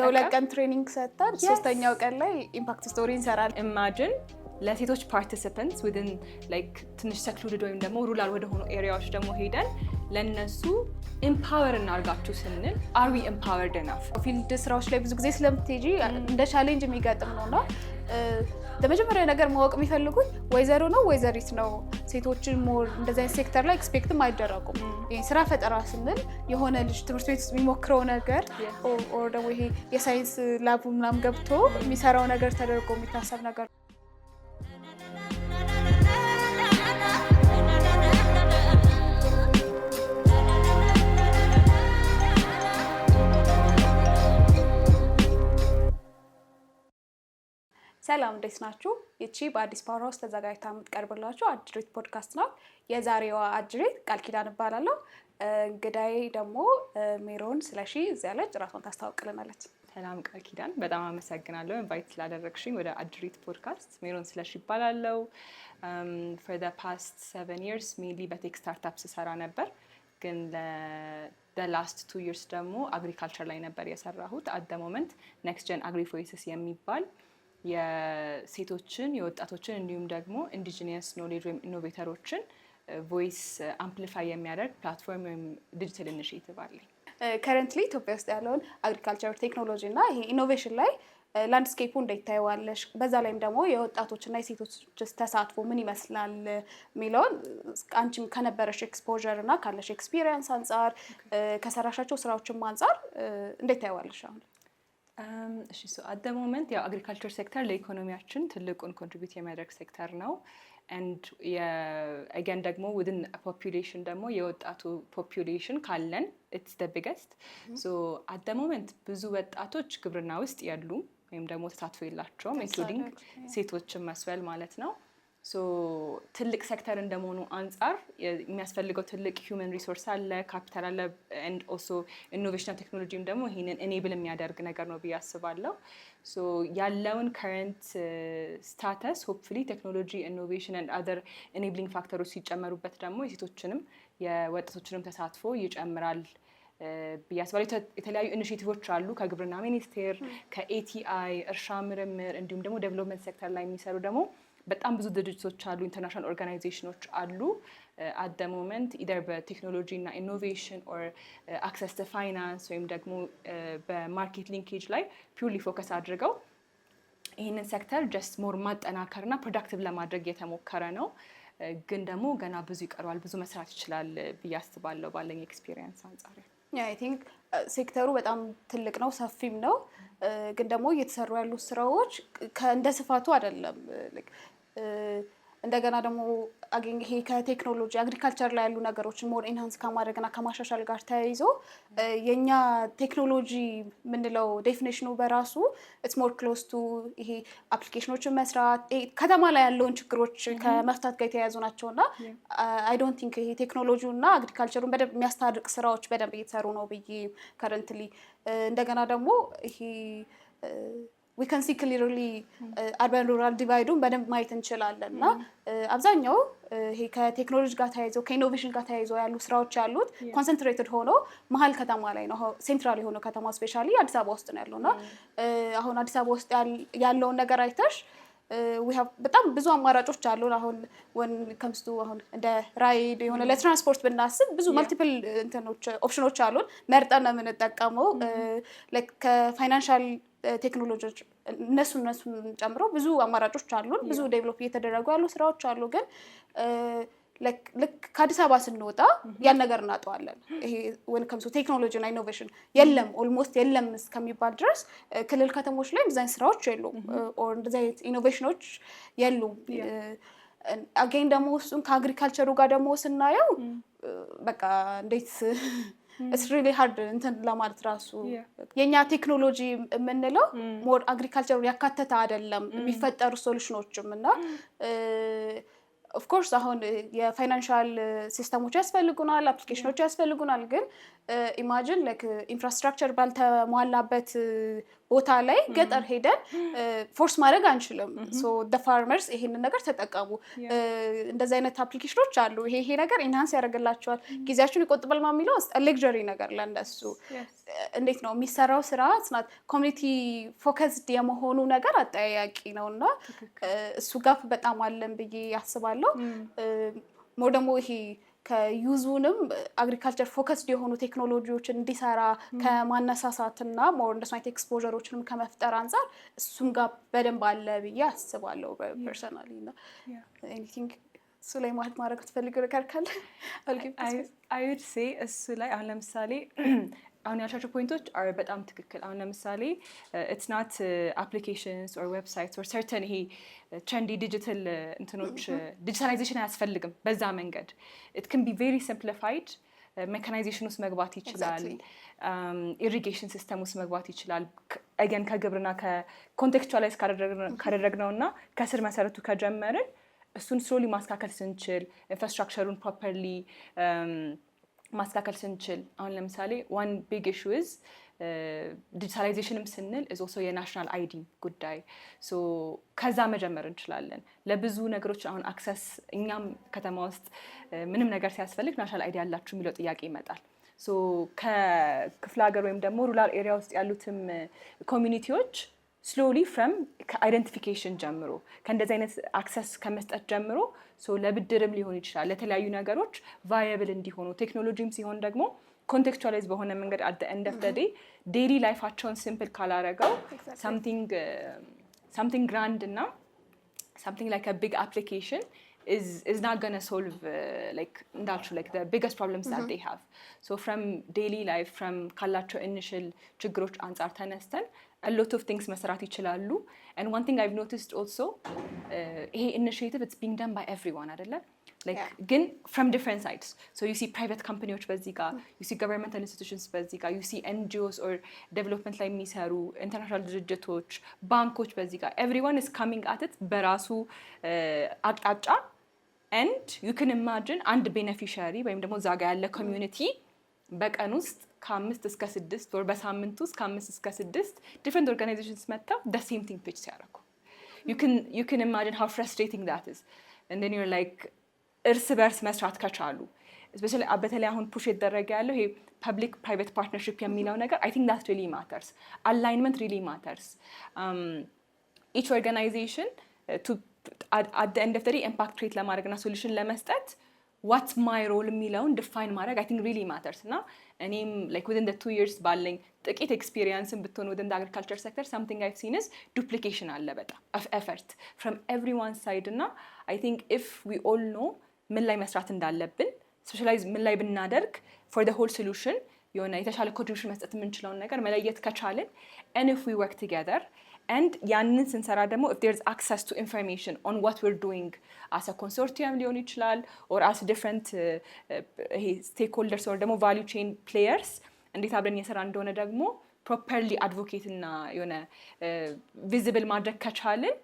የሁለት ቀን ትሬኒንግ ሰጥተን ሶስተኛው ቀን ላይ ኢምፓክት ስቶሪ እንሰራለን። ኢማጂን ለሴቶች ፓርቲሲፐንትስ within like ትንሽ secluded ወይም ደግሞ ሩራል ወደ ሆኑ ኤሪያዎች ደግሞ ሄደን ለነሱ ኤምፓወር እናርጋችሁ ስንል are we empowered enough? ፊልድ ስራዎች ላይ ብዙ ጊዜ ስለምትሄጂ እንደ ቻሌንጅ የሚገጥም ነውና ለመጀመሪያ ነገር ማወቅ የሚፈልጉት ወይዘሮ ነው ወይዘሪት ነው። ሴቶችን ሞር እንደዚህ አይነት ሴክተር ላይ ኤክስፔክትም አይደረጉም። ይሄ ስራ ፈጠራ ስንል የሆነ ልጅ ትምህርት ቤት ውስጥ የሚሞክረው ነገር ኦር ደግሞ ይሄ የሳይንስ ላቡ ምናምን ገብቶ የሚሰራው ነገር ተደርጎ የሚታሰብ ነገር። ሰላም እንዴት ናችሁ? ይቺ በአዲስ ፓወር ሃውስ ተዘጋጅታ የምትቀርብላችሁ አጅሬት ፖድካስት ናት። የዛሬዋ አጅሬት ቃል ኪዳን እባላለሁ። እንግዳዬ ደግሞ ሜሮን ስለሺ እዚያ ላይ ራሷን ታስተዋውቅልናለች። ሰላም ቃል ኪዳን፣ በጣም አመሰግናለሁ ኢንቫይት ስላደረግሽኝ ወደ አጅሬት ፖድካስት። ሜሮን ስለሺ እባላለሁ። for the past 7 years mainly በቴክ ስታርታፕ ስሰራ ነበር፣ ግን the last 2 years ደግሞ አግሪካልቸር ላይ ነበር የሰራሁት። at the moment next gen agri voices የሚባል የሴቶችን የወጣቶችን እንዲሁም ደግሞ ኢንዲጂነስ ኖሌጅ ወይም ኢኖቬተሮችን ቮይስ አምፕሊፋይ የሚያደርግ ፕላትፎርም ወይም ዲጂታል ኢኒሺዬቲቭ አለኝ። ከረንትሊ ኢትዮጵያ ውስጥ ያለውን አግሪካልቸር ቴክኖሎጂ እና ይሄ ኢኖቬሽን ላይ ላንድስኬፑ እንዴት ታይዋለሽ? በዛ ላይም ደግሞ የወጣቶችና የሴቶች ተሳትፎ ምን ይመስላል የሚለውን አንቺም ከነበረሽ ኤክስፖዠር እና ካለሽ ኤክስፒሪየንስ አንጻር ከሰራሻቸው ስራዎችም አንጻር እንዴት ታይዋለሽ አሁን? እሺ ሶ አት ዘ ሞመንት ያው አግሪካልቸር ሴክተር ለኢኮኖሚያችን ትልቁን ኮንትሪቢዩት የሚያደርግ ሴክተር ነው። ኤንድ አገን ደግሞ within a population ደግሞ የወጣቱ ፖፑሌሽን ካለን it's the biggest. so at the moment ብዙ ወጣቶች ግብርና ውስጥ ያሉ ወይም ደግሞ ተሳትፎ የላቸውም including ሴቶችን መስፈል ማለት ነው። ሶ ትልቅ ሴክተር እንደመሆኑ አንፃር የሚያስፈልገው ትልቅ ሂውመን ሪሶርስ አለ፣ ካፒታል አለ and also ኢኖቬሽን ቴክኖሎጂም ደግሞ ይሄንን ኤኔብል የሚያደርግ ነገር ነው ብዬ አስባለሁ። ሶ ያለውን ከረንት ስታተስ ሆፕፉሊ ቴክኖሎጂ ኢኖቬሽን and other enabling ፋክተሮች ሲጨመሩበት ደግሞ የሴቶችንም የወጣቶችንም ተሳትፎ ይጨምራል ብዬ አስባለሁ። የተለያዩ ኢኒሺዬቲቮች አሉ ከግብርና ሚኒስቴር፣ ከኤቲአይ እርሻ ምርምር እንዲሁም ደግሞ ዴቨሎፕመንት ሴክተር ላይ የሚሰሩ ደግሞ በጣም ብዙ ድርጅቶች አሉ፣ ኢንተርናሽናል ኦርጋናይዜሽኖች አሉ። at the moment either በቴክኖሎጂ እና ኢኖቬሽን or access to finance ወይም ደግሞ በማርኬት ሊንኬጅ ላይ ፒውርሊ ፎከስ አድርገው ይህንን ሴክተር ጀስት ሞር ማጠናከርና ፕሮዳክቲቭ ለማድረግ የተሞከረ ነው። ግን ደግሞ ገና ብዙ ይቀረዋል፣ ብዙ መስራት ይችላል ብዬ አስባለሁ ባለኝ ኤክስፒሪየንስ አንጻር። አይ ቲንክ ሴክተሩ በጣም ትልቅ ነው፣ ሰፊም ነው። ግን ደግሞ እየተሰሩ ያሉ ስራዎች እንደ ስፋቱ አይደለም። እንደገና ደግሞ ይሄ ከቴክኖሎጂ አግሪካልቸር ላይ ያሉ ነገሮችን ሞር ኢንሃንስ ከማድረግና ከማሻሻል ጋር ተያይዞ የኛ ቴክኖሎጂ ምንለው ዴፊኒሽኑ በራሱ ኢትስ ሞር ክሎዝ ቱ ይሄ አፕሊኬሽኖችን መስራት ከተማ ላይ ያለውን ችግሮች ከመፍታት ጋር የተያያዙ ናቸውና አይ ዶንት ቲንክ ይሄ ቴክኖሎጂውና አግሪካልቸሩን በደንብ የሚያስታርቅ ስራዎች በደንብ እየተሰሩ ነው ብዬ ከረንትሊ እንደገና ደግሞ ይሄ we can see clearly urban rural divide በደንብ ማየት እንችላለን እና አብዛኛው ይሄ ከቴክኖሎጂ ጋር ተያይዞ ከኢኖቬሽን ጋር ተያይዞ ያሉ ስራዎች ያሉት ኮንሰንትሬትድ ሆኖ መሀል ከተማ ላይ ነው። ሴንትራል የሆነ ከተማ ስፔሻሊ አዲስ አበባ ውስጥ ነው ያለውና አሁን አዲስ አበባ ውስጥ ያለውን ነገር አይተሽ we have በጣም ብዙ አማራጮች አሉን። አሁን when comes to አሁን እንደ ራይድ የሆነ ለትራንስፖርት ብናስብ ብዙ መልቲፕል ኦፕሽኖች አሉን፣ መርጠን ነው የምንጠቀመው። ላይክ ከፋይናንሻል ቴክኖሎጂዎች እነሱን ጨምሮ ብዙ አማራጮች አሉን፣ ብዙ ዴቨሎፕ እየተደረጉ ያሉ ስራዎች አሉ። ግን ልክ ከአዲስ አበባ ስንወጣ ያን ነገር እናጠዋለን። ይሄ when comes to ቴክኖሎጂ እና ኢኖቬሽን የለም ኦልሞስት የለም እስከሚባል ድረስ ክልል ከተሞች ላይ ዲዛይን ስራዎች የሉም ኦር እንደዚህ ኢኖቬሽኖች የሉም። አገኝ ደግሞ እሱን ከአግሪካልቸሩ ጋር ደግሞ ስናየው በቃ እንዴት it's really hard እንትን ለማለት ራሱ የኛ ቴክኖሎጂ የምንለው ሞር አግሪካልቸሩ ያካተተ አይደለም የሚፈጠሩ ሶሉሽኖችም እና ኦፍ ኮርስ አሁን የፋይናንሻል ሲስተሞች ያስፈልጉናል፣ አፕሊኬሽኖች ያስፈልጉናል። ግን ኢማጂን ላይክ ኢንፍራስትራክቸር ባልተሟላበት ቦታ ላይ ገጠር ሄደን ፎርስ ማድረግ አንችልም። ሶ ዘ ፋርመርስ ይሄንን ነገር ተጠቀሙ። እንደዚህ አይነት አፕሊኬሽኖች አሉ። ይሄ ነገር ኢንሃንስ ያደርግላቸዋል፣ ጊዜያችሁን ይቆጥባል የሚለው ሌክዠሪ ነገር ለእነሱ እንዴት ነው የሚሰራው ስራ ስናት ኮሚኒቲ ፎከስድ የመሆኑ ነገር አጠያያቂ ነው እና እሱ ጋር በጣም አለን ብዬ ያስባለሁ። ሞር ደግሞ ይሄ ከዩዙንም አግሪካልቸር ፎከስድ የሆኑ ቴክኖሎጂዎችን እንዲሰራ ከማነሳሳትና ሞር እንደሱ አይነት ኤክስፖዠሮችንም ከመፍጠር አንጻር እሱም ጋር በደንብ አለ ብዬ አስባለሁ ፐርሰናሊ። እና ኤኒቲንግ እሱ ላይ ማድረግ ትፈልጊው ነገር ካለ አይ ውድ ሴ እሱ ላይ አሁን ለምሳሌ አሁን ያልሻቸው ፖይንቶች አር በጣም ትክክል። አሁን ለምሳሌ ኢትስ ናት አፕሊኬሽንስ ኦር ዌብሳይትስ ኦር ሰርተን ይሄ ትሬንዲ ዲጂታል እንትኖች ዲጂታላይዜሽን አያስፈልግም በዛ መንገድ። ኢት ካን ቢ ቬሪ ሲምፕሊፋይድ። ሜካናይዜሽን ውስጥ መግባት ይችላል፣ ኢሪጌሽን ሲስተም ውስጥ መግባት ይችላል። አገን ከግብርና ከኮንቴክስቹዋላይዝ ካደረግነው እና ከስር መሰረቱ ከጀመርን እሱን ስሎሊ ማስካከል ስንችል ኢንፍራስትራክቸሩን ፕሮፐርሊ ማስተካከል ስንችል አሁን ለምሳሌ ዋን ቢግ ኢሹ ኢዝ ዲጂታላይዜሽንም ስንል ኢዝ ኦልሶ የናሽናል አይዲ ጉዳይ። ሶ ከዛ መጀመር እንችላለን። ለብዙ ነገሮች አሁን አክሰስ እኛም ከተማ ውስጥ ምንም ነገር ሲያስፈልግ ናሽናል አይዲ ያላችሁ የሚለው ጥያቄ ይመጣል። ሶ ከክፍለ ሀገር ወይም ደግሞ ሩራል ኤሪያ ውስጥ ያሉትም ኮሚኒቲዎች ስሎሊ ፍረም ከአይደንቲፊኬሽን ጀምሮ ከእንደዚህ አይነት አክሰስ ከመስጠት ጀምሮ ለብድርም ሊሆን ይችላል ለተለያዩ ነገሮች ቫየብል እንዲሆኑ ቴክኖሎጂም ሲሆን ደግሞ ኮንቴክስቹዋላይዝ በሆነ መንገድ አት ኤንድ ኦፍ ዘ ዴይ ዴይሊ ላይፋቸውን ሲምፕል ካላረገው something grand እና something like a big application is not going to solve like the biggest problems that they have. So from daily life, from ካላቸው initial ችግሮች አንጻር ተነስተን a lot of things መስራት ይችላሉ. And one thing I've noticed also ይሄ initiative it's being done by everyone አይደለ? Like ግን from different sides. So you see private companies በዚህ ጋር, you see governmental institutions በዚህ ጋር, you see NGOs or development ላይ የሚሰሩ international ድርጅቶች, ባንኮች በዚህ ጋር. Everyone is coming at it በራሱ አቅጣጫ. And you can imagine አንድ beneficiary ወይም ደግሞ እዛ ጋር ያለ community በቀን ውስጥ ከ5 እስከ 6 ወር በሳምንት ውስጥ ከ5 እስከ 6 different organizations መጥተው the same thing pitch ሲያደርጉ you can imagine how frustrating that is. And then you're like እርስ በርስ መስራት ከቻሉ especially በተለይ አሁን ፑሽ የተደረገ ያለው ይሄ public private partnership የሚለው ነገር I think that really matters. Alignment really matters. Each organization to at the end of the day impact create ለማድረግና solution ለመስጠት what's my role የሚለውን define ማድረግ I think really matters. እና እኔም like within the 2 years ባለኝ ጥቂት experienceን ብትሆን within the agriculture sector something I've seen is duplication አለ በጣም of effort from everyone's side. እና I think if we all know ምን ላይ መስራት እንዳለብን ስፔሻላይዝ ምን ላይ ብናደርግ for the whole solution የሆነ የተሻለ contribution መስጠት የምንችለውን ነገር መለየት ከቻልን and if we work together and ያንን ስንሰራ ደግሞ if there's access to information on what we're doing as a consortium ሊሆን ይችላል or as different stakeholders or ደግሞ value chain players እንዴት አብረን እየሰራ እንደሆነ ደግሞ properly advocate እና የሆነ visible ማድረግ ከቻልን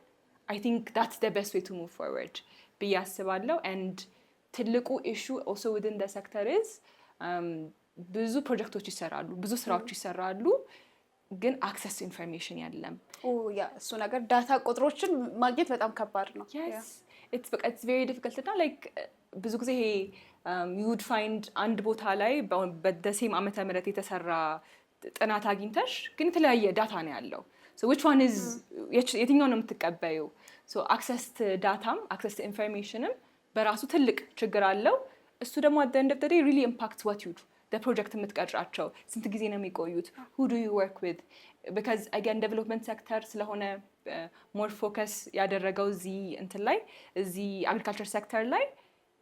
I think that's the best way to move forward ብዬ አስባለሁ. And ትልቁ issue also within the sector is ብዙ ፕሮጀክቶች ይሰራሉ ብዙ ስራዎች ይሰራሉ ግን access to information የለም. እሱ ነገር ዳታ ቁጥሮችን ማግኘት በጣም ከባድ ነው. Yes, it's very difficult. እና like ብዙ ጊዜ you would find አንድ ቦታ ላይ በደሴም ዓመተ ምህረት የተሰራ ጥናት አግኝተሽ ግን የተለያየ ዳታ ነው ያለው. So which one is የትኛው ነው የምትቀበዩ? So access to data, access to information በራሱ ትልቅ ችግር አለው. እሱ ደግሞ at the end of the day really impacts what you do. The project የምትቀርጫቸው ስንት ጊዜ ነው የሚቆዩት? Who do you work with? Because again development sector ስለሆነ more focus ያደረገው እዚህ እንትን ላይ እዚህ agriculture sector ላይ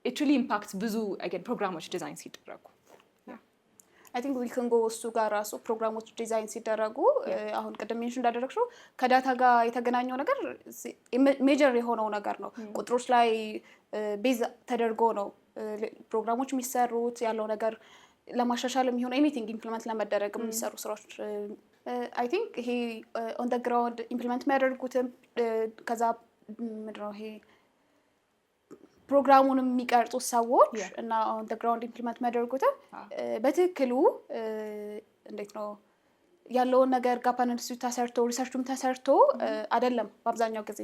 it really impacts ብዙ again ፕሮግራሞች ዲዛይን ሲደረጉ I think we can go እሱ ጋር ራሱ ፕሮግራሞች ዲዛይን ሲደረጉ አሁን ቅድም ሜንሽን እንዳደረግሽው ከዳታ ጋር የተገናኘው ነገር ሜጀር የሆነው ነገር ነው። ቁጥሮች ላይ ቤዝ ተደርጎ ነው ፕሮግራሞች የሚሰሩት ያለው ነገር ለማሻሻል የሚሆን ኤኒቲንግ ኢምፕሊመንት ለመደረግ የሚሰሩ ስራዎች I think ይሄ on the ground ኢምፕሊመንት የሚያደርጉትም ከዛ ምንድነው ይሄ ፕሮግራሙን የሚቀርጹት ሰዎች እና ኦን ዘ ግራውንድ ኢምፕሊመንት የሚያደርጉትም በትክክሉ እንዴት ነው ያለውን ነገር ጋፕ አናሊሲስ ተሰርቶ ሪሰርቹም ተሰርቶ አይደለም በአብዛኛው ጊዜ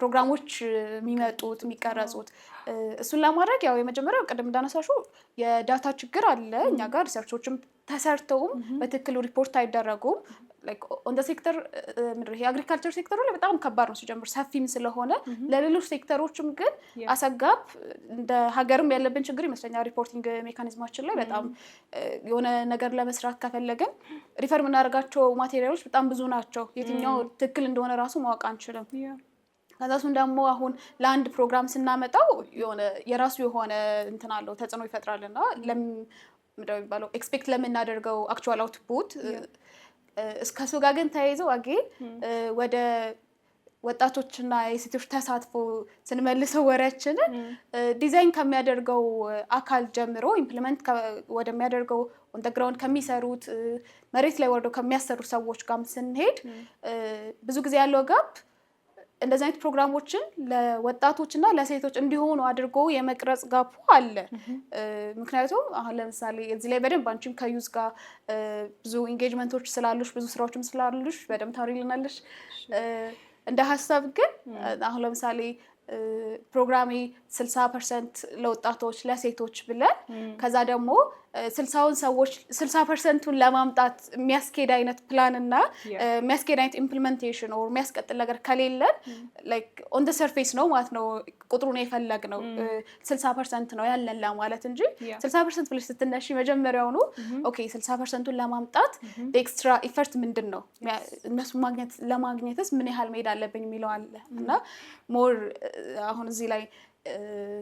ፕሮግራሞች የሚመጡት የሚቀረጹት። እሱን ለማድረግ ያው የመጀመሪያው ቅድም እንዳነሳሹ የዳታ ችግር አለ እኛ ጋር ሪሰርቾችም ተሰርተውም በትክክሉ ሪፖርት አይደረጉም። ላይክ ኦን ዘ ሴክተር የአግሪካልቸር ሴክተሩ ላይ በጣም ከባድ ነው ሲጀምር ሰፊም ስለሆነ ለሌሎች ሴክተሮችም ግን አሰጋፕ እንደ ሀገርም ያለብን ችግር ይመስለኛል። ሪፖርቲንግ ሜካኒዝማችን ላይ በጣም የሆነ ነገር ለመስራት ከፈለግን ሪፈር የምናደርጋቸው ማቴሪያሎች በጣም ብዙ ናቸው። የትኛው ትክክል እንደሆነ ራሱ ማወቅ አንችልም። ከዛ እሱን ደግሞ አሁን ለአንድ ፕሮግራም ስናመጣው የሆነ የራሱ የሆነ እንትን አለው ተጽዕኖ ይፈጥራልና ምንድነው የሚባለው ኤክስፔክት ለምናደርገው አክቹዋል አውትፑት እስከሱ ጋር ግን ተያይዘው አጌን ወደ ወጣቶችና የሴቶች ተሳትፎ ስንመልሰው ወሬያችንን ዲዛይን ከሚያደርገው አካል ጀምሮ ኢምፕሊመንት ወደሚያደርገው ኦን ዘ ግራውንድ ከሚሰሩት መሬት ላይ ወርደው ከሚያሰሩ ሰዎች ጋር ስንሄድ ብዙ ጊዜ ያለው ጋፕ እንደዚህ አይነት ፕሮግራሞችን ለወጣቶችና ለሴቶች እንዲሆኑ አድርጎ የመቅረጽ ጋፑ አለ። ምክንያቱም አሁን ለምሳሌ እዚህ ላይ በደንብ አንቺም ከዩዝ ጋር ብዙ ኢንጌጅመንቶች ስላሉሽ ብዙ ስራዎችም ስላሉሽ በደንብ ታውሪልናለሽ። እንደ ሀሳብ ግን አሁን ለምሳሌ ፕሮግራሜ 60% ለወጣቶች ለሴቶች ብለን ከዛ ደግሞ 60% ለማምጣት የሚያስኬድ አይነት ፕላን እና የሚያስኬድ አይነት ኢምፕሊሜንቴሽን ኦር የሚያስቀጥል ነገር ከሌለን ላይክ ኦን ዘ ሰርፌስ ነው ማለት ነው ቁጥሩን የፈለግነው 60% ነው ያለን ለማለት እንጂ 60% ብለሽ ስትነሺ መጀመሪያውኑ ኦኬ 60%ን ለማምጣት ኤክስትራ ኢፈርት ምንድን ነው እነሱ ለማግኘትስ ምን ያህል መሄድ አለብኝ የሚለው አለ እና ሞር አሁን እዚህ ላይ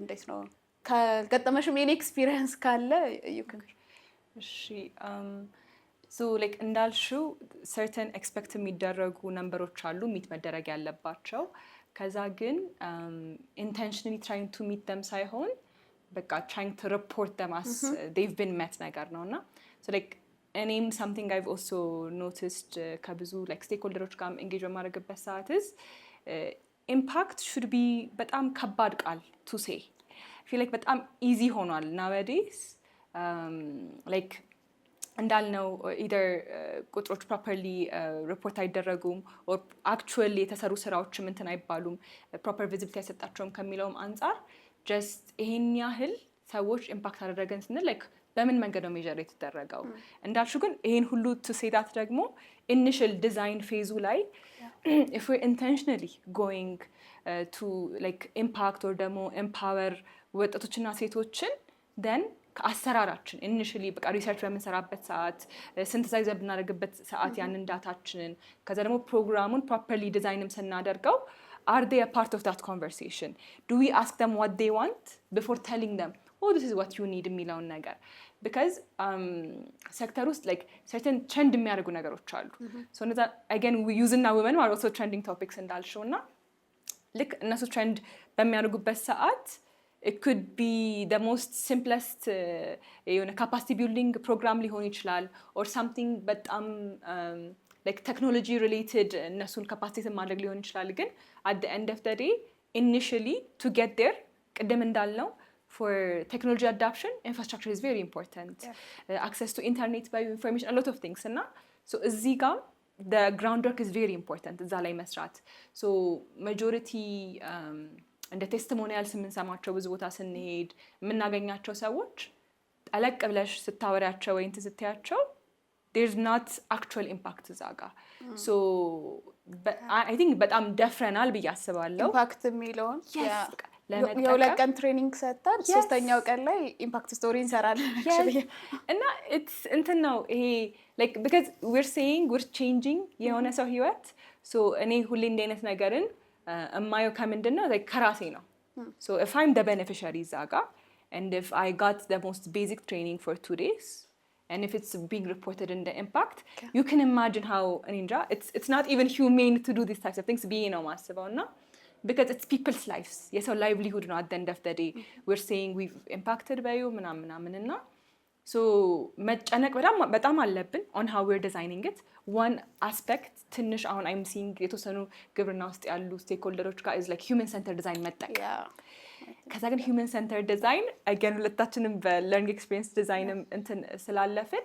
እንዴት ነው ከገጠመሽም የኔ ኤክስፒሪየንስ ካለ እሺ ሶ ላይክ እንዳልሽው ሰርተን ኤክስፔክት የሚደረጉ ነምበሮች አሉ ሚት መደረግ ያለባቸው ከዛ ግን ኢንቴንሽናሊ ትራይንግ ቱ ሚት them ሳይሆን በቃ ትራይንግ ቱ ሪፖርት them as they've been met ነገር ነውና ሶ ላይክ እኔም something I've also noticed ከብዙ ላይክ ስቴክሆልደሮች ጋር ኤንጌጅ በማድረግበት ሰዓትስ ኢምፓክት should be በጣም ከባድ ቃል to say feel like በጣም easy ሆኗል nowadays like እንዳልነው either ቁጥሮች properly report አይደረጉም or actually የተሰሩ ስራዎችም እንትን አይባሉም proper visibility አይሰጣቸውም ከሚለውም አንፃር just ይሄን ያህል ሰዎች ኢምፓክት አደረገን ስንል like በምን መንገድ ነው ሜጀር የተደረገው እንዳልሹ ግን ይሄን ሁሉ to say that ደግሞ initial design phase ላይ if we're intentionally going to like impact or ደግሞ empower ወጣቶችና ሴቶችን then ከአሰራራችን ኢኒሺያሊ በቃ ሪሰርች በምንሰራበት ሰዓት ሲንተሳይዝ በምናደርግበት ሰዓት ያንን ዳታችንን ከዛ ደግሞ ፕሮግራሙን ፕሮፐርሊ ዲዛይንም ስናደርገው are they a part of that conversation do we ask them what they want before telling them oh this is what you need የሚለውን ነገር because ሴክተር ውስጥ like certain trend የሚያደርጉ ነገሮች አሉ so እነዛ again use እና women are also trending topics እንዳልሽው እና ልክ እነሱ ትሬንድ በሚያደርጉበት ሰዓት it could be the most simplest የሆነ capacity building program ሊሆን ይችላል or something በጣም like technology related እነሱን capacity ማድረግ ሊሆን ይችላል ግን at the end of the day initially to get there ቅድም እንዳልነው for technology adoption infrastructure is very important access to internet by information a lot of things እና so እዚህ ጋር the groundwork is very important እዛ ላይ መስራት so majority እንደ ቴስቲሞኒያልስ የምንሰማቸው ብዙ ቦታ ስንሄድ የምናገኛቸው ሰዎች ጠለቅ ብለሽ ስታወሪያቸው ወይ እንትን ስትያቸው there's not actual impact እዛ ጋር so I think በጣም ደፍረናል ብዬ አስባለሁ ኢምፓክት የሚለውን የሁለት ቀን ትሬኒንግ ሰጥተን ሶስተኛው ቀን ላይ ኢምፓክት ስቶሪ እንሰራለን እና እንትን ነው ይሄ like because we're saying we're changing የሆነ ሰው ህይወት so እኔ ሁሌ እንደ አይነት ነገርን እማየው ከምንድን ነው like ከራሴ ነው so if I'm the beneficiary እዛ ጋር and if I got the most basic training for 2 days and if it's being reported in the impact you can imagine how ninja it's not even humane to do these types of things being ነው ማስበው እና because it's people's lives የሰው livelihood ነው at the end of the day we're saying we've impacted by you ምናምን እና ሶ መጨነቅ በጣም አለብን on how we're designing it. one aspect ትንሽ አሁን I'm seeing የተወሰኑ ግብርና ውስጥ ያሉ ስቴክሆልደሮች ጋር is like human centered design መጠቅ ከዛ ግን human centered design again ሁለታችንም በlearning experience design እንትን ስላለፍን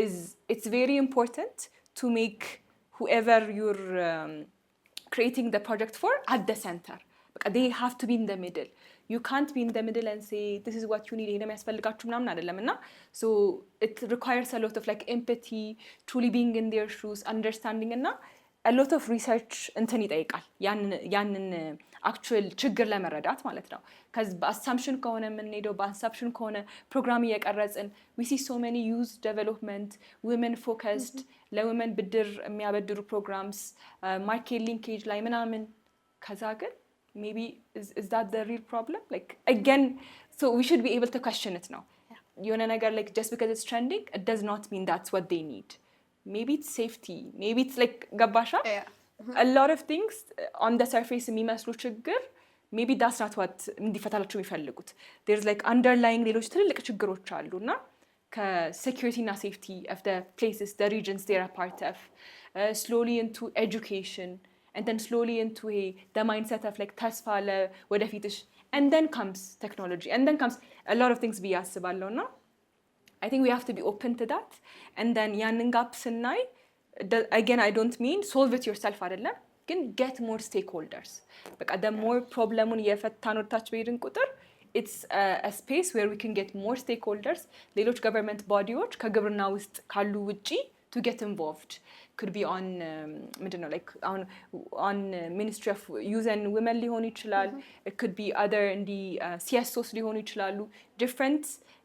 is it's very important to make whoever you're creating the project for at the center. They have to be in the middle. You can't be in the middle and say this is what you need ይሄን የሚያስፈልጋችሁ ምናምን አይደለምና so it requires a lot of like empathy, truly being in their shoes, understanding እና a lot of research እንትን ይጠይቃል ያንን actual ችግር ለመረዳት ማለት ነው cuz በassumption ከሆነ የምንሄደው በassumption ከሆነ ፕሮግራም እየቀረጽን we see so many youth development, women focused ለwomen ብድር የሚያበድሩ programs, market linkage ላይ ምናምን ከዛ ግን maybe is that the real problem? Like again, so we should be able to question it now. የሆነ ነገር like just because it's trending, it does not mean that's what they need. Maybe it's safety, maybe it's like ገባሻ? A lot of things on the surface የሚመስሉ ችግር maybe that's not what እንዲፈታላቸው የሚፈልጉት. There's like underlying ሌሎች ትልልቅ ችግሮች አሉና ከsecurity እና safety of the places, the regions they are a part of, slowly into education, and then slowly into the mindset of like ተስፋ ለወደፊትሽ, and then comes technology, and then comes a lot of things ብዬ አስባለሁ እና I think we have to be open to that, and then ያንን ጋፕ ስናይ again I don't mean solve it yourself አይደለም ግን get more stakeholders በቃ the more problemውን የፈታን ወጣች በይድን ቁጥር it's a space where we can get more stakeholders ሌሎች government bodyዎች ከግብርና ውስጥ ካሉ ውጪ to get involved. Could be on ምንድን ነው like on Ministry of Youth and Women ሊሆን ይችላል. It could be other እንዲ CSOs ሊሆኑ ይችላሉ. different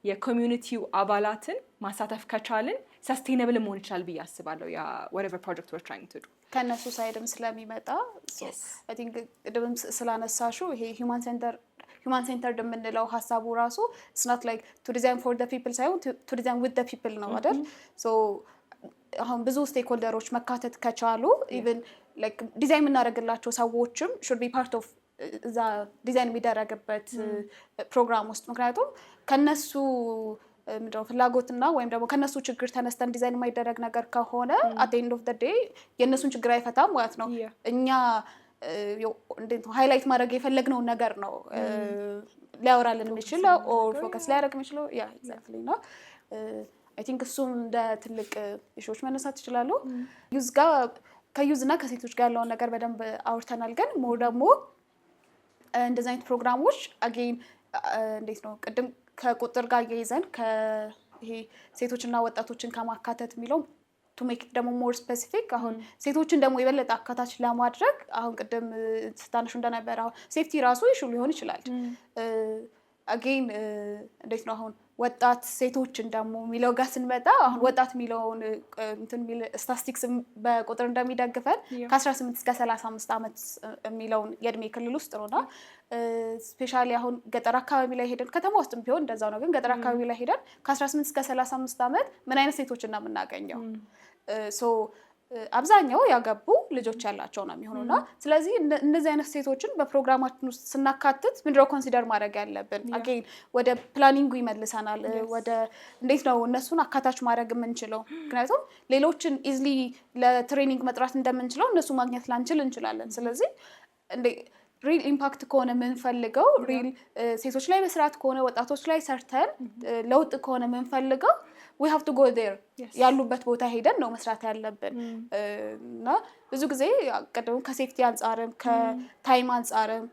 የኮሚዩኒቲው አባላትን ማሳተፍ ከቻልን sustainable መሆን ይችላል ብዬ አስባለሁ ያ whatever project we're trying to do. ከነሱ ሳይድም ስለሚመጣ I think ደም ስላነሳሹ ይሄ human centered የምንለው ሐሳቡ ራሱ it's not like to design for the people ሳይሆን to design with the people ነው አይደል? So አሁን ብዙ ስቴክሆልደሮች መካተት ከቻሉ even like ዲዛይን የምናደርግላቸው ሰዎችም should be part of እዛ ዲዛይን የሚደረግበት ፕሮግራም ውስጥ ምክንያቱም ከነሱ ምንድነው ፍላጎትና ወይም ደግሞ ከነሱ ችግር ተነስተን ዲዛይን የማይደረግ ነገር ከሆነ at the end of the day የነሱን ችግር አይፈታም ማለት ነው እኛ እንዴት ነው ሃይላይት ማድረግ የፈለግነው ነገር ነው ሊያወራልን የሚችለው or ፎከስ ሊያደርግ የሚችለው ያ exactly ነው I think እሱም እንደ ትልቅ ኢሹዎች መነሳት ይችላሉ ዩዝ ጋር ከዩዝና ከሴቶች ጋር ያለውን ነገር በደንብ አውርተናል ግን ሞር ደግሞ እንደዚህ አይነት ፕሮግራሞች again እንዴት ነው ቅድም ከቁጥር ጋር ያይዘን ከይሄ ሴቶችና ወጣቶችን ከማካተት የሚለው to make it ደግሞ more specific አሁን ሴቶችን ደግሞ የበለጠ አካታች ለማድረግ አሁን ቅድም ስታነሹ እንደነበር አሁን ሴፍቲ ራሱ ኢሹ ሊሆን ይችላል again እንዴት ነው አሁን ወጣት ሴቶችን ደግሞ ሚለው ጋር ስንመጣ አሁን ወጣት ሚለውን እንትን ሚል ስታቲስቲክስ በቁጥር እንደሚደግፈን ከ18 እስከ 35 አመት ሚለውን የእድሜ ክልል ውስጥ ነውና ስፔሻሊ አሁን ገጠር አካባቢ ላይ ሄደን ከተማ ውስጥም ቢሆን እንደዛው ነው ግን ገጠር አካባቢ ላይ ሄደን ከ18 እስከ 35 አመት ምን አይነት ሴቶችን ነው የምናገኘው ሶ አብዛኛው ያገቡ ልጆች ያላቸው ነው የሚሆኑና ስለዚህ እነዚህ አይነት ሴቶችን በፕሮግራማችን ውስጥ ስናካትት ምንድነው ኮንሲደር ማድረግ ያለብን again ወደ ፕላኒንጉ ይመልሰናል ወደ እንዴት ነው እነሱን አካታች ማድረግ የምንችለው ምክንያቱም ሌሎችን ኢዝሊ ለትሬኒንግ መጥራት እንደምንችለው እነሱ ማግኘት ላንችል እንችላለን ስለዚህ እንዴ ሪል ኢምፓክት ከሆነ የምንፈልገው ሪል ሴቶች ላይ መስራት ከሆነ ወጣቶች ላይ ሰርተን ለውጥ ከሆነ የምንፈልገው we have to go there ያሉበት ቦታ ሄደን ነው መስራት ያለብን እና ብዙ ጊዜ ቀደም ከሴፍቲ አንፃርም ከታይም አንፃርም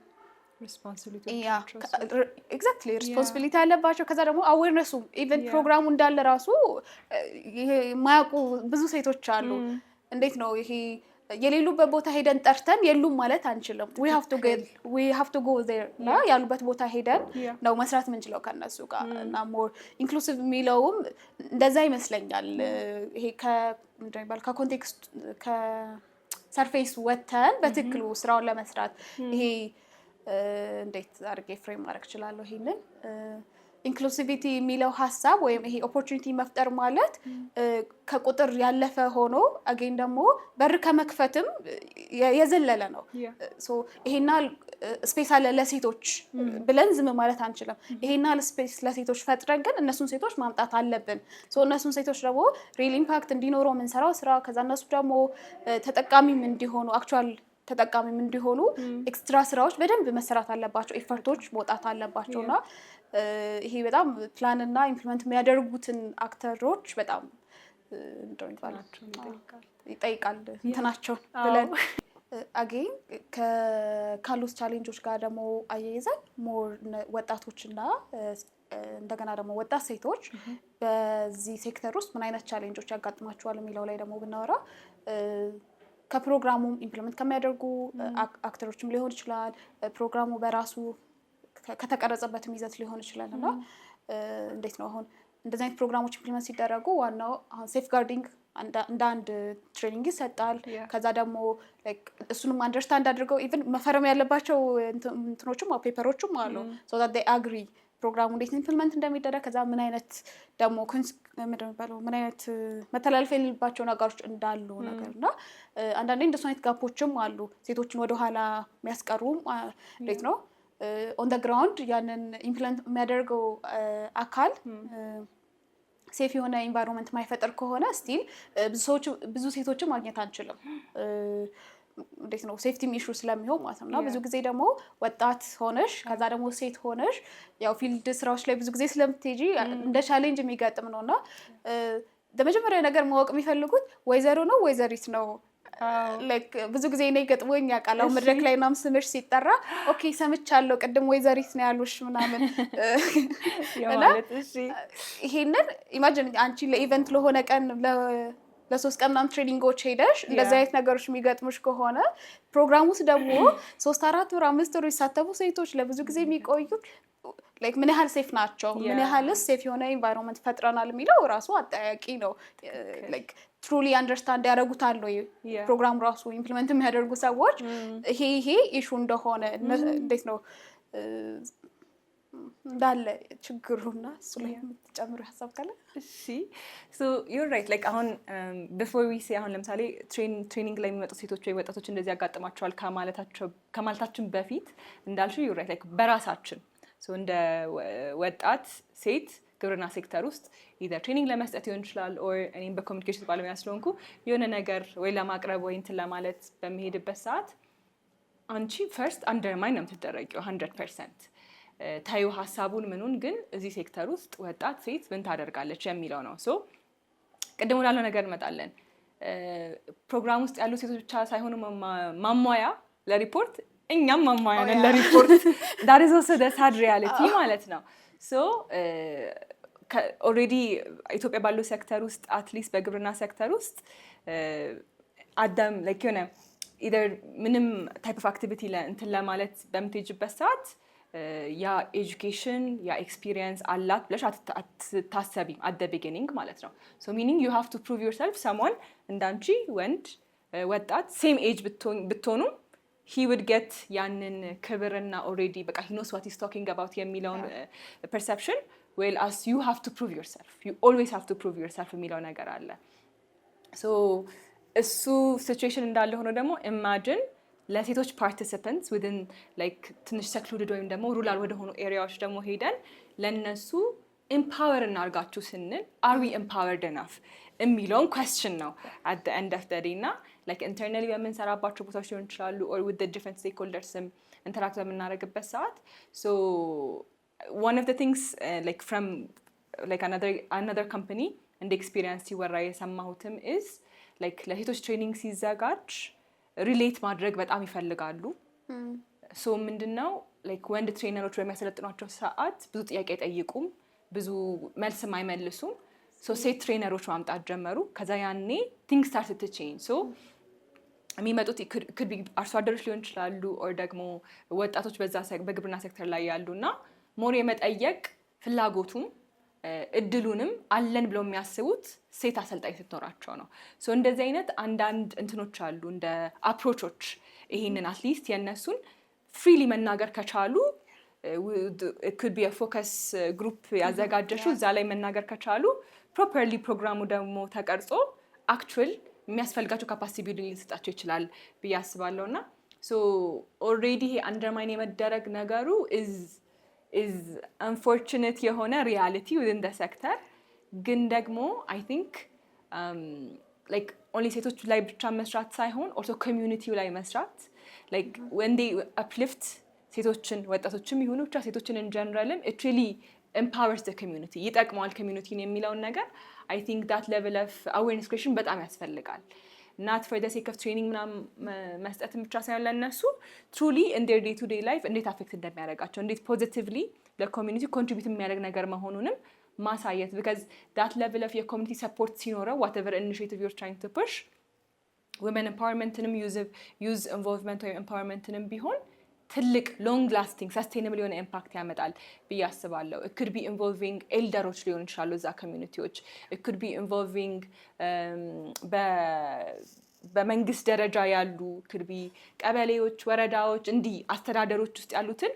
responsibility exactly responsibility ያለባቸው ከዛ ደግሞ awareness even ፕሮግራሙ እንዳለ ራሱ ይሄ ማያውቁ ብዙ ሴቶች አሉ እንዴት ነው ይሄ የሌሉበት ቦታ ሄደን ጠርተን የሉም ማለት አንችልም we have to go there እና ያሉበት ቦታ ሄደን ነው መስራት የምንችለው ከነሱ ጋር እና more inclusive ሚለውም እንደዛ ይመስለኛል ይሄ ከምንድነው ይባል ከኮንቴክስት ከሰርፌስ ወተን በትክክሉ ስራውን ለመስራት ይሄ እንዴት አድርጌ ፍሬም ማድረግ እችላለሁ ይሄንን ኢንክሉሲቪቲ የሚለው ሀሳብ ወይም ይሄ ኦፖርቹኒቲ መፍጠር ማለት ከቁጥር ያለፈ ሆኖ አገኝ ደግሞ በር ከመክፈትም የዘለለ ነው። ይሄና ስፔስ አለ ለሴቶች ብለን ዝም ማለት አንችልም። ይሄና ስፔስ ለሴቶች ፈጥረን ግን እነሱን ሴቶች ማምጣት አለብን። እነሱን ሴቶች ደግሞ ሪል ኢምፓክት እንዲኖረው የምንሰራው ስራ ከዛ እነሱ ደግሞ ተጠቃሚም እንዲሆኑ አክቹዋል ተጠቃሚም እንዲሆኑ ኤክስትራ ስራዎች በደንብ መሰራት አለባቸው፣ ኤፈርቶች መውጣት አለባቸውና ይሄ በጣም ፕላን እና ኢምፕሊመንት የሚያደርጉትን አክተሮች በጣም ይጠይቃል እንትናቸውን ብለን አጌን ካሉት ቻሌንጆች ጋር ደግሞ አያይዘን ሞር ወጣቶችና እንደገና ደግሞ ወጣት ሴቶች በዚህ ሴክተር ውስጥ ምን አይነት ቻሌንጆች ያጋጥማቸዋል የሚለው ላይ ደግሞ ብናወራ ከፕሮግራሙ ኢምፕሊመንት ከሚያደርጉ አክተሮችም ሊሆን ይችላል፣ ፕሮግራሙ በራሱ ከተቀረጸበትም ይዘት ሊሆን ይችላል እና እንዴት ነው አሁን እንደዚህ አይነት ፕሮግራሞች ኢምፕሊመንት ሲደረጉ ዋናው አሁን ሴፍ ጋርዲንግ እንደ አንድ ትሬኒንግ ይሰጣል። ከዛ ደግሞ እሱንም አንደርስታንድ አድርገው ኢቭን መፈረም ያለባቸው እንትኖችም ፔፐሮችም አሉ ሶ ዛት ዴይ አግሪ ፕሮግራሙ እንዴት ኢምፕሊመንት እንደሚደረግ ከዛ ምን አይነት ደግሞ ምን አይነት መተላለፍ የሌለባቸው ነገሮች እንዳሉ ነገር እና አንዳንዴ እንደሱ አይነት ጋፖችም አሉ ሴቶችን ወደኋላ የሚያስቀሩ እንዴት ነው ኦን ደ ግራውንድ ያንን ኢምፕሊመንት የሚያደርገው አካል ሴፍ የሆነ ኢንቫይሮንመንት ማይፈጠር ከሆነ ስቲል ብዙ ሴቶችን ማግኘት አንችልም። እንዴት ነው ሴፍቲ ኢሹ ስለሚሆን ማለት ነው እና ብዙ ጊዜ ደግሞ ወጣት ሆነሽ ከዛ ደግሞ ሴት ሆነሽ ያው ፊልድ ስራዎች ላይ ብዙ ጊዜ ስለምትሄጂ እንደ ቻሌንጅ የሚገጥም ነው እና ለመጀመሪያ ነገር ማወቅ የሚፈልጉት ወይዘሮ ነው ወይዘሪት ነው። ብዙ ጊዜ እኔ ገጥሞኝ ያውቃል። አሁን መድረክ ላይ ምናምን ስምሽ ሲጠራ ኦኬ ሰምቻለሁ ቅድም ወይዘሪት ነው ያሉሽ ምናምን ይሄንን ኢማጂን አንቺ ለኢቨንት ለሆነ ቀን ለ3 ቀን ምናምን ትሬኒንጎች ሄደሽ እንደዚህ አይነት ነገሮች የሚገጥሙሽ ከሆነ ፕሮግራም ውስጥ ደግሞ 3 4 ወር 5 ወር ይሳተፉ ሴቶች ለብዙ ጊዜ የሚቆዩት ምን ያህል ሴፍ ናቸው፣ ምን ያህልስ ሴፍ የሆነ ኢንቫይሮንመንት ፈጥረናል የሚለው ራሱ አጠያቂ ነው። ትሩሊ አንደርስታንድ ያደርጉታል ወይ ፕሮግራም ራሱ ኢምፕሊመንት የሚያደርጉ ሰዎች ይሄ ኢሹ እንደሆነ እንዴት ነው እንዳለ ችግሩና እሱ ላይ የምትጨምሩ ሀሳብ ካለ? እሺ ሶ ዩር ራይት አሁን ቢፎር ዊ ሴ አሁን ለምሳሌ ትሬኒንግ ላይ የሚመጡ ሴቶች ወይ ወጣቶች እንደዚህ ያጋጥማቸዋል ከማለታችን በፊት እንዳልሽው ዩር ራይት በራሳችን እንደ ወጣት ሴት ግብርና ሴክተር ውስጥ ኢዘር ትሬኒንግ ለመስጠት ይሆን ይችላል ኦር እኔም በኮሚኒኬሽን ባለሙያ ስለሆንኩ የሆነ ነገር ወይ ለማቅረብ ወይ እንትን ለማለት በሚሄድበት ሰዓት አንቺ ፈርስት አንደርማይን ነው የምትደረጊው 100%። ታዩ ሀሳቡን ምኑን ግን እዚህ ሴክተር ውስጥ ወጣት ሴት ምን ታደርጋለች የሚለው ነው። ሶ ቅድም ወዳለው ነገር እንመጣለን። ፕሮግራም ውስጥ ያሉ ሴቶች ብቻ ሳይሆኑ ማሟያ ለሪፖርት እኛም ማሟያ ነን ለሪፖርት that is also the sad reality ማለት ነው። ሶ ኦልሬዲ ኢትዮጵያ ባለው ሴክተር ውስጥ አትሊስት በግብርና ሴክተር ውስጥ አዳም የሆነ ኢዘር ምንም ታይፕ ኦፍ አክቲቪቲ እንትን ለማለት በምትሄጅበት ሰዓት ያ ኤጁኬሽን ያ ኤክስፒሪየንስ አላት ብለሽ አትታሰቢም አት ዘ ቢጊኒንግ ማለት ነው። ሶ ሚኒንግ ዩ ሃቭ ቱ ፕሩቭ ዮርሰልፍ ሰሞን እንዳንቺ ወንድ ወጣት ሴም ኤጅ ብትሆኑ he would get ያንን ክብርና ኦልሬዲ በቃ he knows what he's talking about የሚለውን perception well as you have to prove yourself, you always have to prove yourself የሚለው ነገር አለ። ሶ እሱ ሲቹዌሽን እንዳለ ሆኖ ደግሞ imagine ለሴቶች ፓርቲሲፐንትስ within ትንሽ secluded ወይም ደግሞ ሩራል ወደሆኑ ኤሪያዎች ደግሞ ሄደን ለነሱ empower እናርጋችሁ ስንል are we empowered enough የሚለውን question ነው at the end of the day እና internally በምንሰራባቸው ቦታዎች ሊሆን ይችላሉ or with the different stakeholders interact በምናደርግበት ሰዓት so one of the things from another company እንደ ኤክስፒሪየንስ ሲወራ የሰማሁትም is ለሴቶች ትሬኒንግ ሲዘጋጅ ሪሌት ማድረግ በጣም ይፈልጋሉ። ሶ ምንድነው ወንድ ትሬነሮች በሚያሰለጥኗቸው ሰዓት ብዙ ጥያቄ አይጠይቁም፣ ብዙ መልስም አይመልሱም። ሶ ሴት ትሬነሮች ማምጣት ጀመሩ። ከዛ ያኔ things started to change. ሶ የሚመጡት could be አርሶ አደሮች ሊሆን ይችላሉ or ደግሞ ወጣቶች በግብርና ሴክተር ላይ ያሉና ሞር የመጠየቅ ፍላጎቱም እድሉንም አለን ብለው የሚያስቡት ሴት አሰልጣኝ ስትኖራቸው ነው። ሶ እንደዚህ አይነት አንዳንድ እንትኖች አሉ እንደ አፕሮቾች ይሄንን አትሊስት የነሱን ፍሪሊ መናገር ከቻሉ it could be a focus group ያዘጋጀሽው እዛ ላይ መናገር ከቻሉ ፕሮፐርሊ ፕሮግራሙ ደግሞ ተቀርጾ አክቹዋል የሚያስፈልጋቸው ካፓሲቲ ቢልዲንግ ሊሰጣቸው ይችላል ብዬ አስባለሁና ሶ ኦልሬዲ ይሄ አንደርማይን የመደረግ ነገሩ is unfortunate የሆነ ሪያሊቲ within the sector ግን ደግሞ I think like only ሴቶች ላይ ብቻ መስራት ሳይሆን also community ላይ መስራት like when they uplift ሴቶችን ወጣቶችም ይሁኑ ብቻ ሴቶችን in general it really empowers the community ይጠቅማል community የሚለውን ነገር I think that level of awareness creation በጣም ያስፈልጋል not for the sake of training መስጠት ብቻ ሳይሆን ለነሱ truly in their day to day life እንዴት affect እንደሚያደርጋቸው እንዴት positively ለኮሚኒቲ ኮንትሪቢዩት የሚያደርግ ነገር መሆኑንም ማሳየት because that level of your community support ሲኖረው whatever initiative you're trying to push women empowermentንም use involvement or empowermentንም ቢሆን ትልቅ long lasting sustainable የሆነ impact ያመጣል ብዬ አስባለሁ it could be involving ኤልደሮች ሊሆን ይችላሉ እዛ ኮሚኒቲዎች it could be involving በመንግስት ደረጃ ያሉ could be ቀበሌዎች ወረዳዎች እንዲህ አስተዳደሮች ውስጥ ያሉትን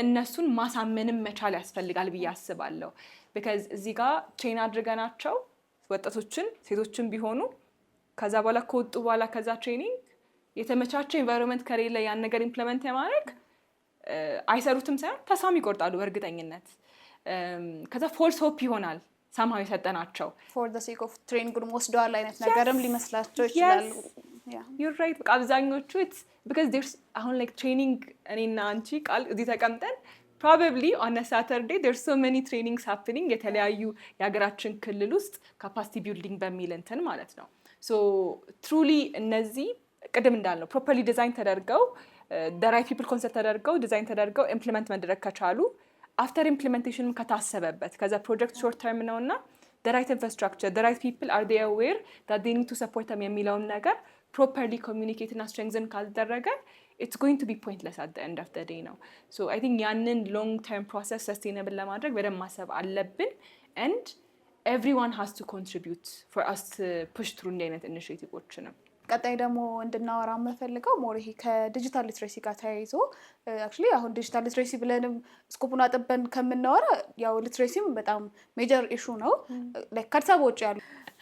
እነሱን ማሳመንም መቻል ያስፈልጋል ብዬ አስባለሁ because እዚህ ጋር ትሬን አድርገናቸው ወጣቶችን ሴቶችን ቢሆኑ ከዛ በኋላ ከወጡ በኋላ ከዛ ትሬኒንግ የተመቻቸ environment ከሌለ ያን ነገር ኢምፕሊመንት የማድረግ አይሰሩትም ሳይሆን ተስፋም ይቆርጣሉ በእርግጠኝነት ከዛ ፎልስ ሆፕ ይሆናል somehow የሰጠናቸው for the sake of training ግን ወስደዋል አይነት ነገርም ሊመስላቸው ይችላል you're right በቃ አብዛኞቹ it's because there's አሁን like training እኔና አንቺ ቃል እዚህ ተቀምጠን probably on a Saturday there's so many trainings happening የተለያዩ የሀገራችን ክልል ውስጥ capacity building በሚል እንትን ማለት ነው so truly እነዚህ ቅድም እንዳልነው properly design ተደርገው the right people concept ተደርገው design ተደርገው implement መድረግ ከቻሉ after implementation ከታሰበበት ከዛ project short term ነውና the right infrastructure the right people are they aware that they need to support them የሚለውን ነገር properly communicate እና strengthen ካልተደረገ it's going to be pointless at the end of the day now so I think ያንን long term process sustainable ለማድረግ በደንብ ማሰብ አለብን and everyone has to contribute for us to push through the initiatives ነው ቀጣይ ደግሞ እንድናወራ የምፈልገው ሞር ይሄ ከዲጂታል ሊትሬሲ ጋር ተያይዞ actually አሁን ዲጂታል ሊትሬሲ ብለንም ስኮፑን አጥበን ከምናወራ ያው ሊትሬሲም በጣም ሜጀር ኢሹ ነው like ከአዲስ አበባ ውጭ ያሉ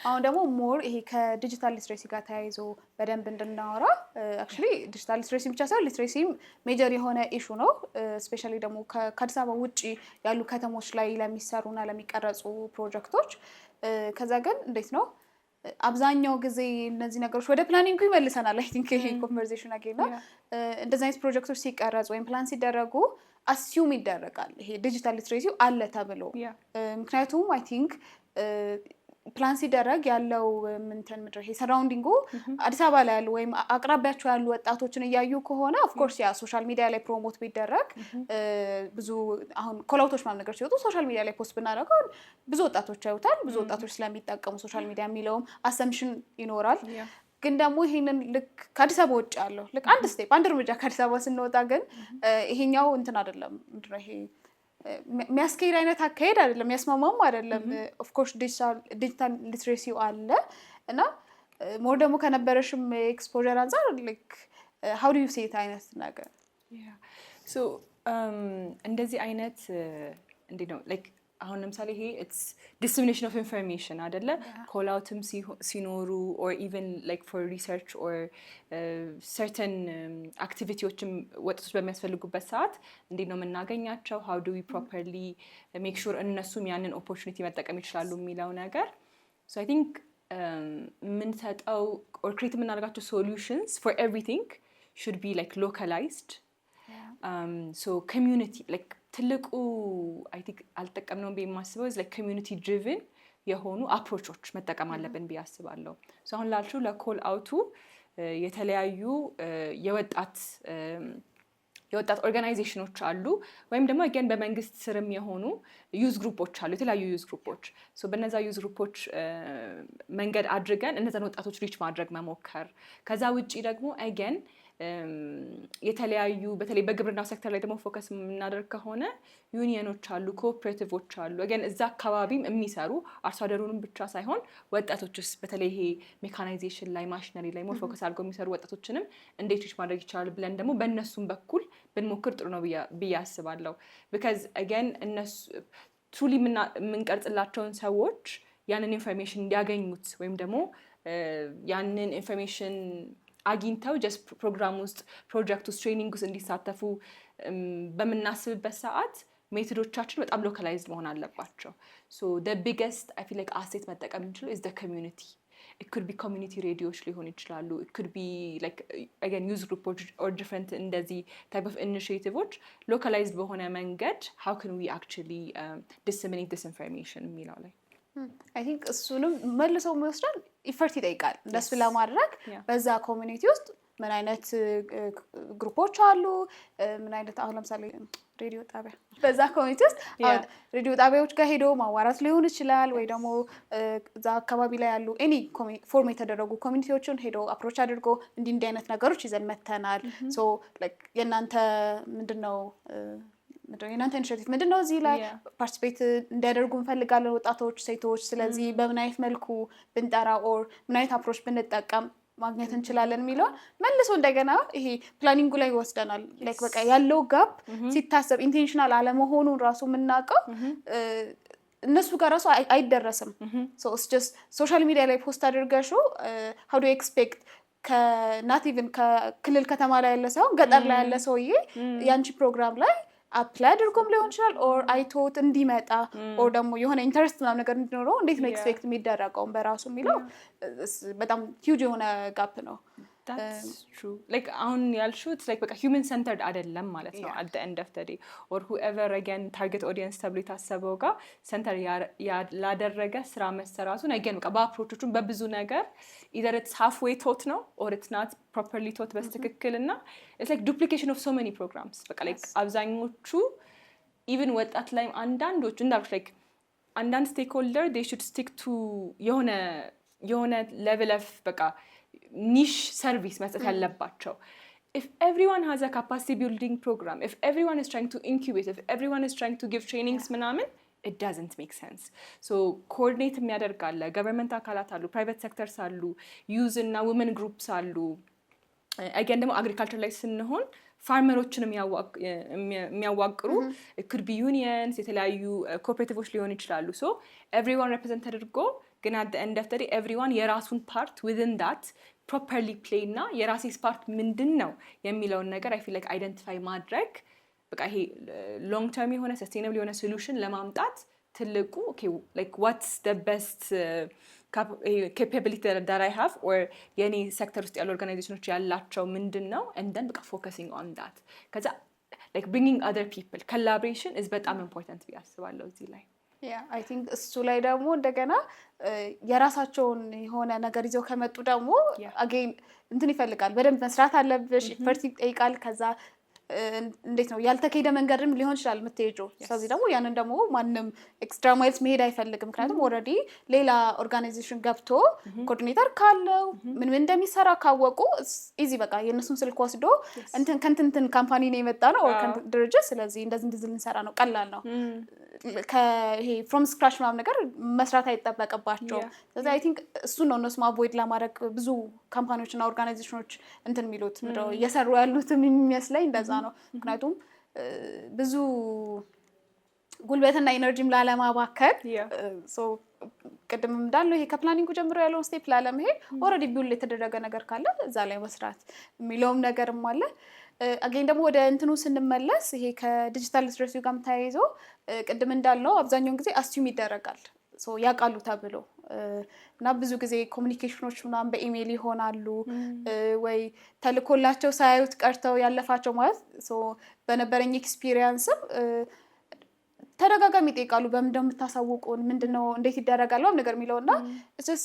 አሁን ደግሞ ሞር ይሄ ከዲጂታል ሊትሬሲ ጋር ተያይዞ በደንብ እንድናወራ actually ዲጂታል ሊትሬሲ ብቻ ሳይሆን ሊትሬሲም ሜጀር የሆነ ኢሹ ነው ስፔሻሊ ደግሞ ከአዲስ አበባ ውጭ ያሉ ከተሞች ላይ ለሚሰሩና ለሚቀረጹ ፕሮጀክቶች ከዛ ግን እንዴት ነው አብዛኛው ጊዜ እነዚህ ነገሮች ወደ ፕላኒንጉ ይመልሰናል I think ይሄ ኮንቨርሴሽን አገኘና እንደዚህ አይነት ፕሮጀክቶች ሲቀረጹ ወይም ፕላን ሲደረጉ አስዩም ይደረጋል ይሄ ዲጂታል ሊትሬሲው አለ ተብሎ ምክንያቱም I think ፕላን ሲደረግ ያለው ምንተን ምድር ይሄ ሰራውንዲንጉ አዲስ አበባ ላይ ያሉ ወይም አቅራቢያቸው ያሉ ወጣቶችን እያዩ ከሆነ ኦፍ ኮርስ ያ ሶሻል ሚዲያ ላይ ፕሮሞት ቢደረግ ብዙ አሁን ኮላውቶች ማለት ነገር ሲወጡ ሶሻል ሚዲያ ላይ ፖስት ብናደርገው ብዙ ወጣቶች ያዩታል ብዙ ወጣቶች ስለሚጠቀሙ ሶሻል ሚዲያ የሚለውም አሰምሽን ይኖራል ግን ደግሞ ይሄንን ልክ ከአዲስ አበባ ውጭ ያለው ልክ አንድ እርምጃ ከአዲስ አበባ ስንወጣ ግን ይሄኛው እንትን አይደለም ምንድነው ይሄ የሚያስኬድ አይነት አካሄድ አይደለም የሚያስማማም አይደለም ኦፍ ኮርስ ዲጂታል ሊትሬሲው አለ እና ሞር ደግሞ ከነበረሽም ኤክስፖዠር አንፃር like how do you see it አይነት ነገር so እንደዚህ አይነት እንዴት ነው like አሁን ለምሳሌ ይሄ it's dissemination of information አይደለ call outም ሲኖሩ or even like for research or certain activityዎችም ወጣቶች በሚያስፈልጉበት ሰዓት እንዴት ነው የምናገኛቸው how do we properly make sure እነሱም ያንን opportunity መጠቀም ይችላሉ የሚለው ነገር so I think የምንሰጠው or create የምናደርጋቸው solutions for everything should be like localized so community like ትልቁ I think አልተጠቀምነውም በማስበው is like community driven የሆኑ አፕሮቾች መጠቀም አለብን ቢያስባለሁ so አሁን ላልሽው ለኮል አውቱ የተለያዩ የወጣት ኦርጋናይዜሽኖች አሉ ወይም ደግሞ again በመንግስት ስርም የሆኑ ዩዝ ግሩፖች አሉ የተለያዩ ዩዝ ግሩፖች so በእነዛ ዩዝ ግሩፖች መንገድ አድርገን እነዛን ወጣቶች ሪች ማድረግ መሞከር ከዛ ውጪ ደግሞ again የተለያዩ በተለይ በግብርናው ሴክተር ላይ ደግሞ ፎከስ የምናደርግ ከሆነ ዩኒየኖች አሉ ኮኦፐሬቲቮች አሉ again እዛ አካባቢም የሚሰሩ አርሶ አደሩንም ብቻ ሳይሆን ወጣቶችስ በተለይ ይሄ ሜካናይዜሽን ላይ ማሽነሪ ላይ ሞር ፎከስ አድርገው የሚሰሩ ወጣቶችንም እንዴት ሪች ማድረግ ይችላል ብለን ደግሞ በእነሱም በኩል ብንሞክር ጥሩ ነው ብዬ አስባለሁ። ቢካዝ አገን እነሱ ትሩሊ የምንቀርጽላቸውን ሰዎች ያንን ኢንፎርሜሽን እንዲያገኙት ወይም ደግሞ ያንን ኢንፎርሜሽን አግኝተው ጀስት ፕሮግራም ውስጥ ፕሮጀክት ውስጥ ትሬኒንግ ውስጥ እንዲሳተፉ በምናስብበት ሰዓት ሜቶዶቻችን በጣም ሎካላይዝድ መሆን አለባቸው። ሶ the biggest I feel like asset መጠቀም እንችላለን is the community. It could be community radios ሊሆን ይችላሉ. It could be like again youth group or different እንደዚህ type of initiatives localized በሆነ መንገድ how can we actually disseminate this information የሚለው ላይ I think እሱንም መልሰው የሚወስደን ኢፈርት ይጠይቃል። እንደሱ ለማድረግ በዛ ኮሚኒቲ ውስጥ ምን አይነት ግሩፖች አሉ፣ ምን አይነት አሁን ለምሳሌ ሬዲዮ ጣቢያ በዛ ኮሚኒቲ ውስጥ ሬዲዮ ጣቢያዎች ጋር ሄዶ ማዋራት ሊሆን ይችላል፣ ወይ ደግሞ እዛ አካባቢ ላይ ያሉ ኤኒ ፎርም የተደረጉ ኮሚኒቲዎችን ሄዶ አፕሮች አድርጎ እንዲህ አይነት ነገሮች ይዘን መተናል። ሶ ላይክ የእናንተ ምንድነው የእናንተ ኢኒሼቲቭ ምንድነው እዚህ ላይ ፓርቲሲፔት እንዲያደርጉ እንፈልጋለን ወጣቶች፣ ሴቶች። ስለዚህ በምን አይነት መልኩ ብንጠራ ኦር ምን አይነት አፕሮች ብንጠቀም ማግኘት እንችላለን የሚለው መልሶ እንደገና ይሄ ፕላኒንጉ ላይ ይወስደናል። ላይክ በቃ ያለው ጋፕ ሲታሰብ ኢንቴንሽናል አለመሆኑን ራሱ የምናውቀው እነሱ ጋር ራሱ አይደረስም። ሶ ኢትስ ጀስት ሶሻል ሚዲያ ላይ ፖስት አድርገሽው how do you expect ከናት ኢቭን ከክልል ከተማ ላይ ያለ ሰው ገጠር ላይ ያለ ሰውዬ ያንቺ ፕሮግራም ላይ አፕላይ አድርጎም ሊሆን ይችላል ኦር አይቶት እንዲመጣ ኦር ደግሞ የሆነ ኢንተረስት ምናምን ነገር እንዲኖረው እንዴት ነው ኤክስፔክት የሚደረገው በራሱ የሚለው በጣም ሂውጅ የሆነ ጋፕ ነው። That's true. Like አሁን ያልሽው it's like በቃ human centered አይደለም ማለት ነው at the end of the day or whoever again target audience ተብሎ የታሰበው ጋር center ላደረገ ስራ መሰራቱን again በቃ በአፕሮቾቹም በብዙ ነገር either it's halfway taught ነው or it's not properly taught በትክክል እና it's like duplication of so many programs በቃ like አብዛኞቹ even ወጣት ላይ አንዳንዶቹ እንዳልኩሽ like አንዳንድ stakeholder they should stick to የሆነ level of በቃ ኒሽ ሰርቪስ መስጠት ያለባቸው። if everyone has a capacity building program, if everyone is trying to incubate, if everyone is trying to give trainings ምናምን it doesn't make sense. so coordinate የሚያደርግ አለ፣ government አካላት አሉ፣ private sectors አሉ፣ youth እና women groups አሉ። again ደግሞ agriculture ላይ ስንሆን ፋርመሮችንም የሚያዋቅሩ it could be unions የተለያዩ ኮኦፐሬቲቮች ሊሆን ይችላሉ። so everyone represent ተደርጎ ግን at the end of the day everyone የራሱን part within that properly play እና የራሴስ part ምንድነው የሚለውን ነገር I feel like identify ማድረግ በቃ ይሄ long term የሆነ sustainable የሆነ solution ለማምጣት ትልቁ okay like what's the best capability that I have or የኔ ሴክተር ውስጥ ያሉ ኦርጋናይዜሽኖች ያላቸው ምንድነው and then በቃ focusing on that ከዛ like bringing other people collaboration is በጣም important ብዬ አስባለሁ እዚህ ላይ። I think እሱ ላይ ደግሞ እንደገና የራሳቸውን የሆነ ነገር ይዘው ከመጡ ደግሞ again እንትን ይፈልጋል፣ በደንብ መስራት አለብሽ፣ ኢፈርት ይጠይቃል። ከዛ እንዴት ነው ያልተከደ መንገድም ሊሆን ይችላል የምትሄጂው። ስለዚህ ደግሞ ያንን ደግሞ ማንም ኤክስትራ ማይልስ መሄድ አይፈልግም። ምክንያቱም ኦልሬዲ ሌላ ኦርጋናይዜሽን ገብቶ ኮኦርዲኔተር ካለው ምን እንደሚሰራ ካወቁ ኢዚ በቃ የእነሱን ስልክ ወስዶ ከእንትን ካምፓኒ ነው የመጣ ነው ኦር ድርጅት፣ ስለዚህ እንደዚህ ልንሰራ ነው፣ ቀላል ነው። ከይሄ ፍሮም ስክራች ምናምን ነገር መስራት አይጠበቅባቸው። ስለዚህ አይ ቲንክ እሱን ነው እነሱም አቮይድ ለማድረግ ብዙ ካምፓኒዎችና ኦርጋናይዜሽኖች እንትን የሚሉት ምንድነው እየሰሩ ያሉትም የሚመስለኝ እንደዛ ነው። ምክንያቱም ብዙ ጉልበትና ኢነርጂም ላለማባከን ቅድም እንዳለው ይሄ ከፕላኒንጉ ጀምሮ ያለውን ስቴፕ ላለመሄድ ኦልሬዲ ቢውል የተደረገ ነገር ካለ እዛ ላይ መስራት የሚለውም ነገርም አለ። አገኝ ደግሞ ወደ እንትኑ ስንመለስ ይሄ ከዲጂታል ሊትሬሲ ጋር ተያይዞ ቅድም እንዳለው አብዛኛውን ጊዜ አስዩም ይደረጋል ያውቃሉ ተብሎ እና ብዙ ጊዜ ኮሚኒኬሽኖች ምናምን በኢሜይል ይሆናሉ ወይ ተልኮላቸው ሳያዩት ቀርተው ያለፋቸው ማለት በነበረኝ ኤክስፒሪየንስም ተደጋጋሚ ይጠይቃሉ። በምን እንደምታሳውቁን ምንድነው እንዴት ይደረጋል ነገር የሚለውና እስ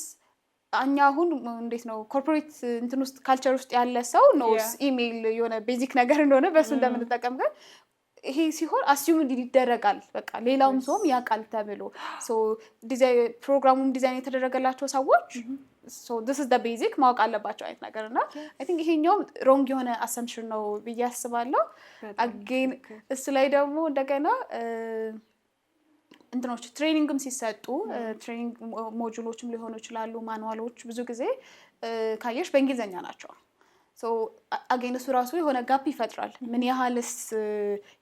አኛ አሁን እንዴት ነው ኮርፖሬት እንትን ውስጥ ካልቸር ውስጥ ያለ ሰው ነው ኢሜይል የሆነ ቤዚክ ነገር እንደሆነ በሱ እንደምንጠቀም ግን ይሄ ሲሆን አስዩም ይደረጋል በቃ ሌላውም ሰውም ያውቃል ተብሎ ፕሮግራሙም ዲዛይን የተደረገላቸው ሰዎች this is the basic ማወቅ አለባቸው አይነት ነገርና I think ይሄኛው ሮንግ የሆነ አሰምፕሽን ነው ብዬ አስባለሁ። again እሱ ላይ ደግሞ እንደገና እንትኖች ትሬኒንግም ሲሰጡ ትሬኒንግ ሞጁሎችም ሊሆኑ ይችላሉ፣ ማኑዋሎች ብዙ ጊዜ ካየሽ በእንግሊዘኛ ናቸው። ሶ አገኝ እሱ ራሱ የሆነ ጋፕ ይፈጥራል። ምን ያህልስ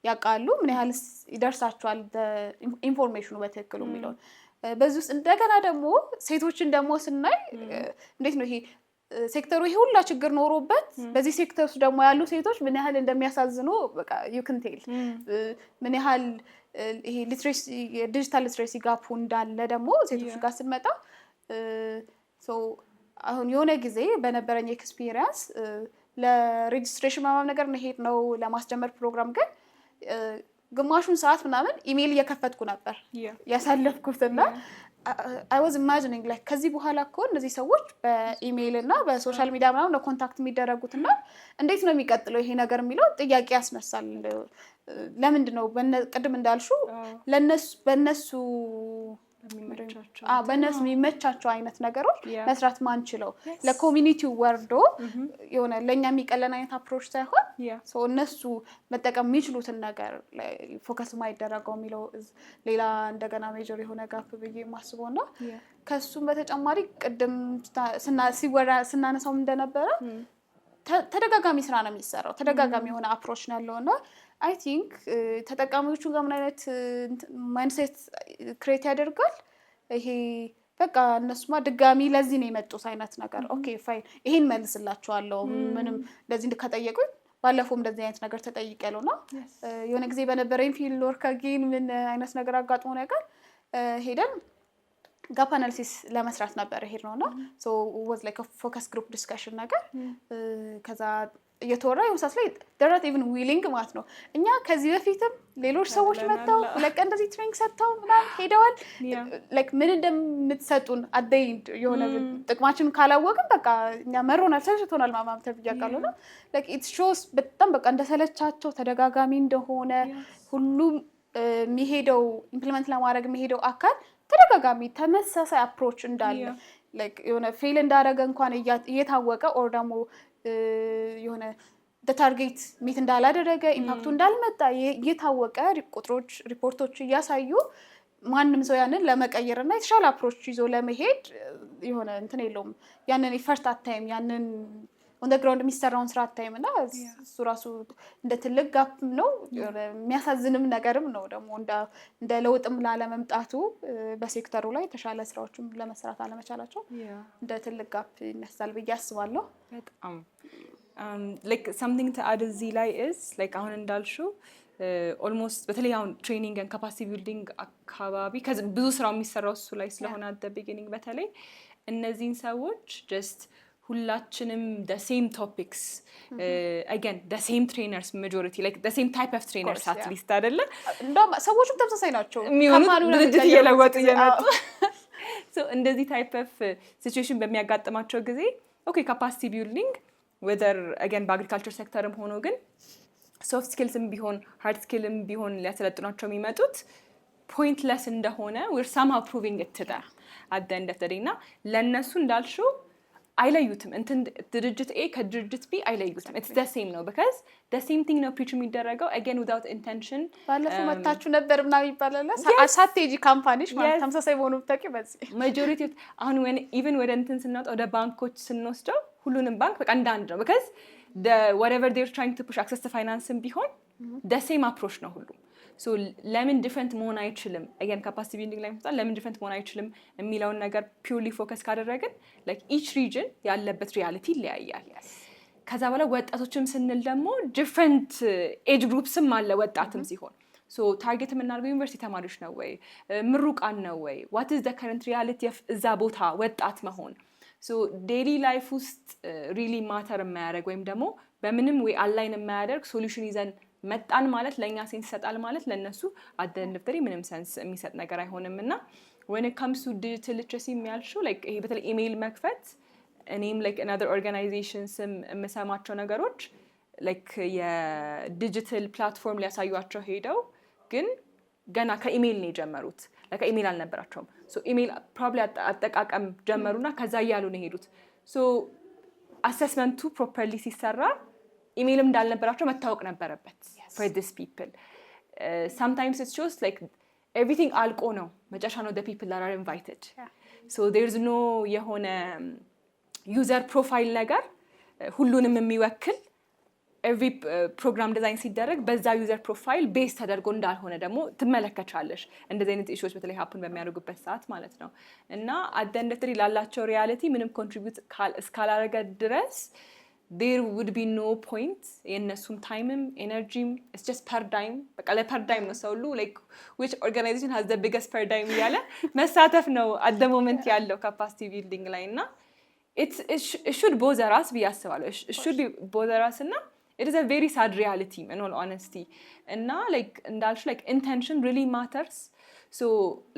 ያውቃሉ፣ ምን ያህልስ ይደርሳቸዋል ኢንፎርሜሽኑ በትክክሉ የሚለውን። በዚህ ውስጥ እንደገና ደግሞ ሴቶችን ደግሞ ስናይ እንዴት ነው ይሄ ሴክተሩ ይሄ ሁላ ችግር ኖሮበት በዚህ ሴክተር ውስጥ ደግሞ ያሉ ሴቶች ምን ያህል እንደሚያሳዝኑ በቃ ዩ ካን ቴል ምን ያህል ይሄ ሊትሬሲ የዲጂታል ሊትሬሲ ጋፑ እንዳለ ደግሞ ሴቶች ጋር ስንመጣ አሁን የሆነ ጊዜ በነበረኝ ኤክስፒሪየንስ ለሬጅስትሬሽን ምናምን ነገር መሄድ ነው ለማስጀመር ፕሮግራም ግን ግማሹን ሰዓት ምናምን ኢሜይል እየከፈትኩ ነበር ያሳለፍኩትና I was imagining like ከዚህ በኋላ እኮ እነዚህ ሰዎች በኢሜይል እና በሶሻል ሚዲያ ምናምን ነው ኮንታክት የሚደረጉትና እንዴት ነው የሚቀጥለው ይሄ ነገር የሚለው ጥያቄ ያስነሳል። ለምንድን ነው ቅድም እንዳልሹ በእነሱ የሚመቻቸው አይነት ነገሮች መስራት ማንችለው ለኮሚኒቲው ወርዶ የሆነ ለእኛ የሚቀለን አይነት አፕሮች ሳይሆን እነሱ መጠቀም የሚችሉትን ነገር ፎከስ ማይደረገው የሚለው ሌላ እንደገና ሜጀር የሆነ ጋፕ ብዬ የማስበው እና ከሱም በተጨማሪ ቅድም ስናነሳውም እንደነበረ ተደጋጋሚ ስራ ነው የሚሰራው። ተደጋጋሚ የሆነ አፕሮች ነው ያለው እና አይ ቲንክ ተጠቃሚዎቹ ጋር ምን አይነት ማይንድሴት ክሬት ያደርጋል ይሄ በቃ እነሱማ ድጋሚ ለዚህ ነው የመጡት አይነት ነገር ኦኬ ፋይን ይሄን መልስላችኋለሁ ምንም እንደዚህ ከጠየቁኝ ባለፈው እንደዚህ አይነት ነገር ተጠይቀለውና የሆነ ጊዜ በነበረኝ ፊልድ ወርክ አጌን ምን አይነት ነገር አጋጥሞ ነገር ሄደን ጋፕ አናሊሲስ ለመስራት ነበር ሄድ ነውና ሶ ዋዝ ላይክ አ ፎከስ ግሩፕ ዲስከሽን ነገር ከዛ እየተወራ የውሳስ ላይ ደራት ኢቭን ዊሊንግ ማለት ነው እኛ ከዚህ በፊትም ሌሎች ሰዎች መጣው ለቀ እንደዚህ ትሬኒንግ ሰጥተው ምናምን ሄደዋል ላይክ ምን እንደምትሰጡን አደይንድ የሆነ ጥቅማችን ካላወቅን በቃ እኛ መሮናል ሰልችቶናል ማማም ተብያቃለውና ላይክ ኢት ሾውስ በጣም በቃ እንደሰለቻቸው ተደጋጋሚ እንደሆነ ሁሉም የሚሄደው ኢምፕሊመንት ለማድረግ የሚሄደው አካል ተደጋጋሚ ተመሳሳይ አፕሮች እንዳለ ላይክ የሆነ ፌል እንዳደረገ እንኳን እየታወቀ ኦር ደግሞ የሆነ ታርጌት ሚት እንዳላደረገ ኢምፓክቱ እንዳልመጣ እየታወቀ ቁጥሮች ሪፖርቶች እያሳዩ ማንም ሰው ያንን ለመቀየርና የተሻለ አፕሮች ይዞ ለመሄድ የሆነ እንትን የለውም ያንን ኢፈርት አታይም ያንን ኦን ዘ ግራውንድ የሚሰራውን ስራ አታይም እና እሱ ራሱ እንደ ትልቅ ጋፕ ነው የሚያሳዝንም ነገርም ነው ደግሞ እንደ ለውጥም ላለመምጣቱ በሴክተሩ ላይ የተሻለ ስራዎችን ለመስራት አለመቻላቸው እንደ ትልቅ ጋፕ ይነሳል ብዬ አስባለሁ። በጣም like something to add እዚህ ላይ is like አሁን እንዳልሽው ኦልሞስት በተለይ አሁን ትሬኒንግ and capacity building አካባቢ ብዙ ስራው የሚሰራው እሱ ላይ ስለሆነ at the beginning በተለይ እነዚህን ሰዎች just ሁላችንም the same topics again the same trainers majority like the same type of trainers at least አይደለ እንደውም ሰዎችም ተመሳሳይ ናቸው የሚሆኑት ድርጅት እየለወጡ እየመጡ so እንደዚህ type of situation በሚያጋጥማቸው ጊዜ okay capacity building whether again በአግሪካልቸር ሴክተርም ሆኖ ግን ሶፍት ስኪልስም ቢሆን ሃርድ ስኪልም ቢሆን ሊያሰለጥኗቸው የሚመጡት pointless እንደሆነ we're somehow proving it to them at the end of the day እና ለነሱ እንዳልሽው አይለዩትም እንትን ድርጅት A ከድርጅት B አይለዩትም it's the same ነው because the same thing ነው ፕሪች የሚደረገው again without intention ባለፈው መታችሁ ነበር ምናምን ይባላል ስትራቴጂ ካምፓኒሽ ማለት ተመሳሳይ ሆኖ ተቀ በዚህ majority አሁን when even ወደ እንትን ስናወጣ ወደ ባንኮች ስንወስደው ሁሉንም ባንክ በቃ እንዳንድ ነው because whatever they're trying to push access to finance ቢሆን the same approach ነው ሁሉ so ለምን ዲፈረንት መሆን አይችልም again capacity building ላይ መጣ ለምን ዲፈረንት መሆን አይችልም የሚለውን ነገር purely focus ካደረግን like each region ያለበት reality ይለያያል ከዛ በኋላ ወጣቶችም ስንል ደግሞ different age groupsም አለ ወጣትም ሲሆን so target የምናደርገው ዩኒቨርሲቲ ተማሪዎች ነው ወይ ምሩቃን ነው ወይ what is the current reality of እዛ ቦታ ወጣት መሆን so daily life ውስጥ really matter የማያደርግ ወይም ደግሞ በምንም ወይ አላይን የማያደርግ ሶሉሽን ይዘን መጣን ማለት ለኛ ሴንስ ይሰጣል ማለት ለነሱ አደንደፍተሪ ምንም ሴንስ የሚሰጥ ነገር አይሆንምና when it comes to digital literacy የሚያልሽው like ይሄ በተለይ ኢሜል መክፈት እኔም like another organizations የምሰማቸው ነገሮች like የዲጂታል ፕላትፎርም ሊያሳዩአቸው ሄደው ግን ገና ከኢሜል ነው የጀመሩት like ኢሜል አልነበራቸውም so ኢሜል probably አጠቃቀም ጀመሩና ከዛ ያያሉ ነው ሄዱት so assessment to properly ሲሰራ ኢሜልም እንዳልነበራቸው መታወቅ ነበረበት for these people sometimes it's just like everything አልቆ ነው መጨረሻ ነው the people that are invited so there's no የሆነ user profile ነገር ሁሉንም የሚወክል ኤቭሪ ፕሮግራም ዲዛይን ሲደረግ በዛ ዩዘር ፕሮፋይል ቤስ ተደርጎ እንዳልሆነ ደግሞ ትመለከቻለሽ እንደዚህ አይነት ኢሹዎች በተለይ ሀፕን በሚያደርጉበት ሰዓት ማለት ነው። እና አደንደትሪ ላላቸው ሪያሊቲ ምንም ኮንትሪቢዩት እስካላረገ ድረስ there would be no point የነሱም ታይምም ኤነርጂም it's just paradigm በቃ ለፓራዳይም ነው ሰው ሁሉ like which organization has the biggest paradigm እያለ መሳተፍ ነው at the moment ያለው capacity building ላይ እና it should bother us ብዬ አስባለሁ። it should be bother us እና it is a very sad reality in all honesty እና like እንዳልሽ like intention really matters. So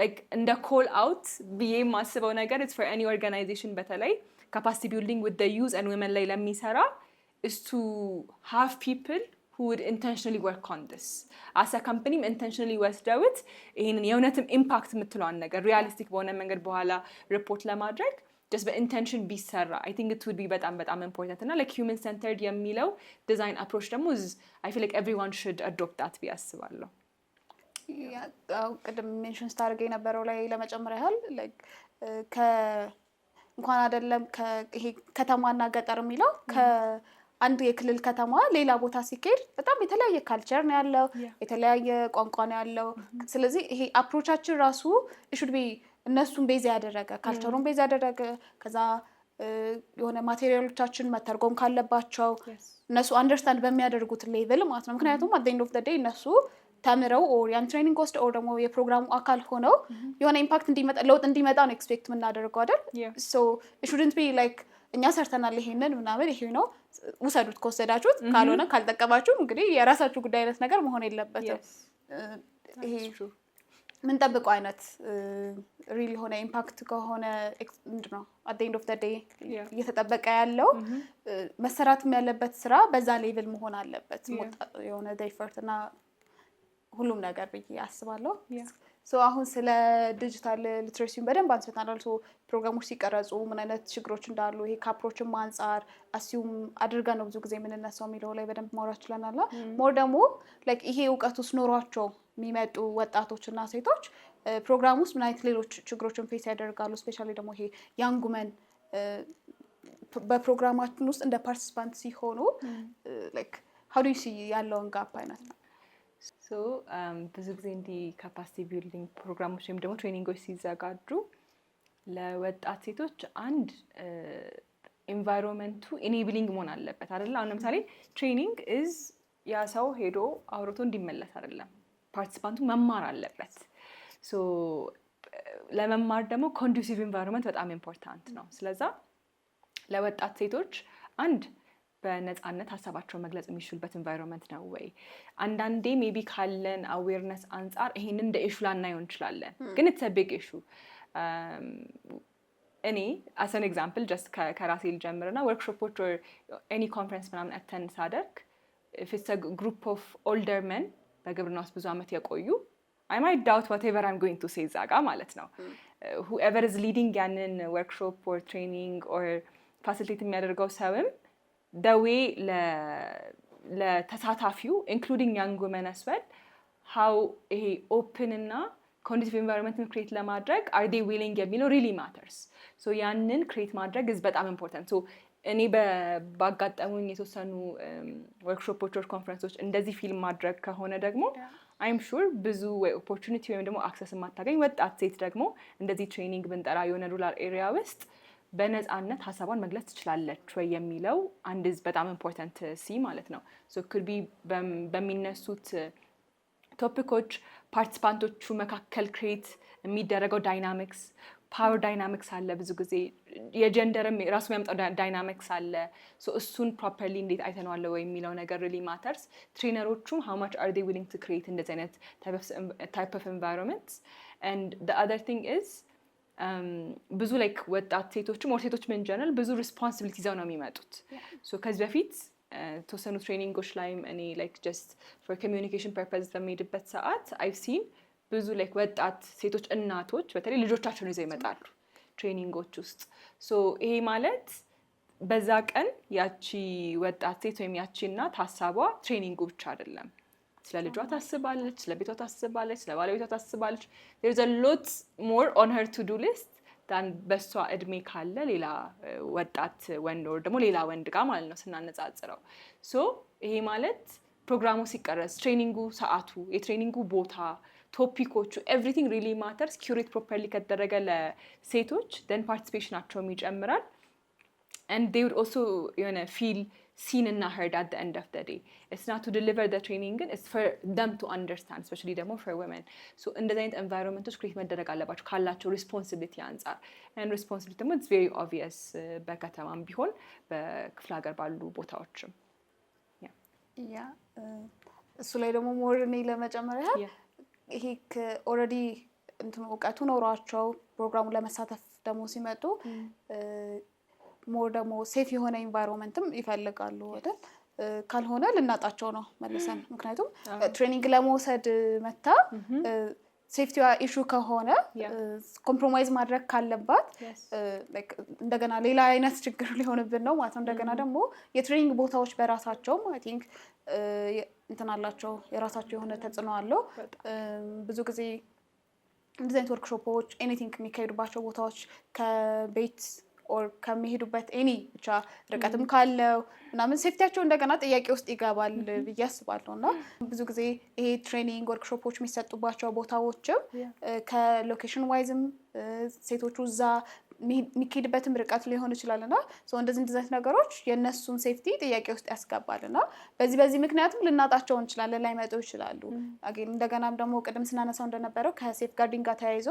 like in the call out ብዬ ማስበው ነገር it's for any organization በተለይ capacity building with the youth and women ላይ ለሚሰራ is to have people who would intentionally work on this as a company intentionally ወስደውት ይሄንን የእውነትም ኢምፓክት የምትለዋን ነገር ሪያሊስቲክ በሆነ መንገድ በኋላ ሪፖርት ለማድረግ just በኢንቴንሽን ቢሰራ I think it would be በጣም important እና like human centered የሚለው ዲዛይን አፕሮች ደግሞ I feel like everyone should adopt that ብዬ አስባለሁ። ቅድም ሜንሽን ስታደርገ የነበረው ላይ ለመጨመር ያህል like እንኳን አይደለም ይሄ ከተማና ገጠር የሚለው ከአንድ የክልል ከተማ ሌላ ቦታ ሲኬድ በጣም የተለያየ ካልቸር ነው ያለው የተለያየ ቋንቋ ነው ያለው። ስለዚህ ይሄ አፕሮቻችን ራሱ should be እነሱን ቤዝ ያደረገ ካልቸሩን ቤዝ ያደረገ ከዛ የሆነ ማቴሪያሎቻችን መተርጎም ካለባቸው እነሱ አንደርስታንድ በሚያደርጉት ሌቭል ማለት ነው። ምክንያቱም at the end of the day እነሱ ተምረው ኦር ያን ትሬኒንግ ወስድ ኦር ደግሞ የፕሮግራሙ አካል ሆነው የሆነ ኢምፓክት እንዲመጣ ለውጥ እንዲመጣ ነው ኤክስፔክት የምናደርገው አይደል? so it shouldn't be like እኛ ሰርተናል ይሄንን ምናምን ይሄ ነው ውሰዱት ከወሰዳችሁት ካልሆነ ካልጠቀማችሁ እንግዲህ የራሳችሁ ጉዳይ አይነት ነገር መሆን የለበትም። ይሄ ምን ጠብቀው አይነት ሪል ሆነ ኢምፓክት ከሆነ ምንድነው at the end of the day እየተጠበቀ ያለው መሰራትም ያለበት ስራ በዛ ሌቭል መሆን አለበት የሆነ effort እና ሁሉም ነገር ብዬ አስባለሁ። ሶ አሁን ስለ ዲጂታል ሊትሬሲን በደንብ አንስተናል። ሶ ፕሮግራሞች ሲቀረጹ ምን አይነት ችግሮች እንዳሉ ይሄ ካፕሮችን አንፃር አሲዩም አድርገን ነው ብዙ ጊዜ የምንነሳው የሚለው ላይ በደንብ ማውራት ችለናል። ሞር ደግሞ ላይክ ይሄ እውቀት ውስጥ ኖሯቸው የሚመጡ ወጣቶችና ሴቶች ፕሮግራም ውስጥ ምን አይነት ሌሎች ችግሮችን ፌስ ያደርጋሉ? ስፔሻሊ ደግሞ ይሄ ያንግ ውመን በፕሮግራማችን ውስጥ እንደ ፓርቲሲፓንት ሲሆኑ ላይክ how do you see ያለውን ጋፕ አይነት ነው? ሶ ብዙ ጊዜ እንዲህ ካፓሲቲ ቢልዲንግ ፕሮግራሞች ወይም ደግሞ ትሬኒንጎች ሲዘጋጁ ለወጣት ሴቶች አንድ ኤንቫይሮንመንቱ ኢኔብሊንግ መሆን አለበት አይደል? አሁን ለምሳሌ ትሬኒንግ ኢዝ ያ ሰው ሄዶ አውርቶ እንዲመለስ አይደለም፣ ፓርቲሲፓንቱ መማር አለበት። ሶ ለመማር ደግሞ ኮንዱሲቭ ኤንቫይሮንመንት በጣም ኢምፖርታንት ነው። ስለዛ ለወጣት ሴቶች አንድ በነፃነት ሀሳባቸውን መግለጽ የሚችሉበት ኤንቫይሮንመንት ነው ወይ? አንዳንዴ ሜቢ ካለን አዌርነስ አንጻር ይሄንን እንደ ኢሹ ላናየው እንችላለን፣ ግን ኢትስ አ ቢግ ኢሹ። እኔ አስ አን ኤግዛምፕል ጀስት ከራሴ ልጀምርና ወርክሾፖች ኦር ኤኒ ኮንፈረንስ ምናምን አተንድ ሳደርግ ኢፍ ኢትስ አ ግሩፕ ኦፍ ኦልደር መን በግብርና ውስጥ ብዙ ዓመት የቆዩ I might doubt whatever I'm going to say እዛ ጋ ማለት ነው። whoever is leading ያንን ወርክሾፕ or training or facilitate የሚያደርገው ሰውም the way ለተሳታፊው including young women as well how ይሄ open እና conducive environment create ለማድረግ are they willing የሚለው really matters. so ያንን create ማድረግ is በጣም important. so እኔ ባጋጠሙኝ የተወሰኑ ወርክሾፖች or ኮንፈረንሶች እንደዚህ ፊልም ማድረግ ከሆነ ደግሞ I'm sure ብዙ opportunity ወይም ደግሞ access የማታገኝ ወጣት ሴት ደግሞ እንደዚህ ትሬኒንግ ብንጠራ የሆነ ሩራል ኤሪያ ውስጥ በነፃነት ሀሳቧን መግለጽ ትችላለች ወይ የሚለው አንድ በጣም ኢምፖርታንት ሲ ማለት ነው። ሶ could be በሚነሱት ቶፒኮች ፓርቲሲፓንቶቹ መካከል ክሬት የሚደረገው ዳይናሚክስ ፓወር ዳይናሚክስ አለ። ብዙ ጊዜ የጀንደርም ራሱ የሚያመጣው ዳይናሚክስ አለ። ሶ እሱን ፕሮፐርሊ እንዴት አይተነዋል ወይ የሚለው ነገር really matters. ትሬነሮቹም how much are they willing to create እንደዚህ አይነት type of environments. and the other thing is ብዙ ላይክ ወጣት ሴቶችም ወር ሴቶች ምን ጀነራል ብዙ ሪስፖንሲቢሊቲ ይዘው ነው የሚመጡት። ሶ ከዚህ በፊት ተወሰኑ ትሬኒንጎች ላይም እኔ ላይክ ጀስት ፎር ኮሚዩኒኬሽን ፐርፐዝ በሚሄድበት ሰዓት I've seen ብዙ ላይክ ወጣት ሴቶች እናቶች በተለይ ልጆቻቸውን ይዘው ይመጣሉ ትሬኒንጎች ውስጥ። ሶ ይሄ ማለት በዛ ቀን ያቺ ወጣት ሴት ወይም ያቺ እናት ሀሳቧ ትሬኒንጉ ብቻ አይደለም። ስለ ልጇ ታስባለች፣ ስለ ቤቷ ታስባለች፣ ስለ ባለቤቷ ታስባለች። there's a lot more on her to do list ዳን በሷ እድሜ ካለ ሌላ ወጣት ወንድ ወር ደግሞ ሌላ ወንድ ጋር ማለት ነው ስናነጻጽረው። ሶ ይሄ ማለት ፕሮግራሙ ሲቀረጽ ትሬኒንጉ ሰዓቱ፣ የትሬኒንጉ ቦታ፣ ቶፒኮቹ ኤቭሪቲንግ ሪሊ ማተርስ ኪዩሬት ፕሮፐርሊ ከተደረገ ለሴቶች ደን ፓርቲሲፔሽናቸውም ይጨምራል። and they would also feel seen and heard at the end of the day. It's not to deliver the training, it's for them to understand, especially ደግሞ for women. So እንደዚህ አይነት environmenቶች ክሬት መደረግ አለባቸው ካላቸው responsibility አንጻር። and responsibility ደግሞ it's very obvious በከተማም ቢሆን በክፍለ ሀገር ባሉ ቦታዎችም። ያ እሱ ላይ ደግሞ ሞር እኔ ለመጨመር ያህል ይሄ ኦልሬዲ እንትን እውቀቱ ኖሯቸው ፕሮግራሙ ለመሳተፍ ደግሞ ሲመጡ ሞር ደግሞ ሴፍ የሆነ ኢንቫይሮንመንትም ይፈልጋሉ አይደል? ካልሆነ ልናጣቸው ነው መልሰን። ምክንያቱም ትሬኒንግ ለመውሰድ መታ ሴፍቲዋ ኢሹ ከሆነ ኮምፕሮማይዝ ማድረግ ካለባት እንደገና ሌላ አይነት ችግር ሊሆንብን ነው ማለት ነው። እንደገና ደግሞ የትሬኒንግ ቦታዎች በራሳቸው አይ ቲንክ እንትን አላቸው፣ የራሳቸው የሆነ ተጽዕኖ አለው። ብዙ ጊዜ እንደዚህ አይነት ወርክሾፖች ኤኒቲንግ የሚካሄዱባቸው ቦታዎች ከቤት ኦር ከሚሄዱበት ኤኒ ብቻ ርቀትም ካለው ምናምን ሴፍቲያቸው እንደገና ጥያቄ ውስጥ ይገባል ብዬ አስባለሁ። እና ብዙ ጊዜ ይሄ ትሬኒንግ ወርክሾፖች የሚሰጡባቸው ቦታዎችም ከሎኬሽን ዋይዝም ሴቶቹ እዛ የሚካሄድበትም ርቀት ሊሆን ይችላል እና እንደዚህ አይነት ነገሮች የእነሱን ሴፍቲ ጥያቄ ውስጥ ያስገባል እና በዚህ ምክንያቱም ልናጣቸው እንችላለን፣ ላይመጡ ይችላሉ። እንደገናም ደግሞ ቅድም ስናነሳው እንደነበረው ከሴፍ ጋርዲንግ ጋር ተያይዞ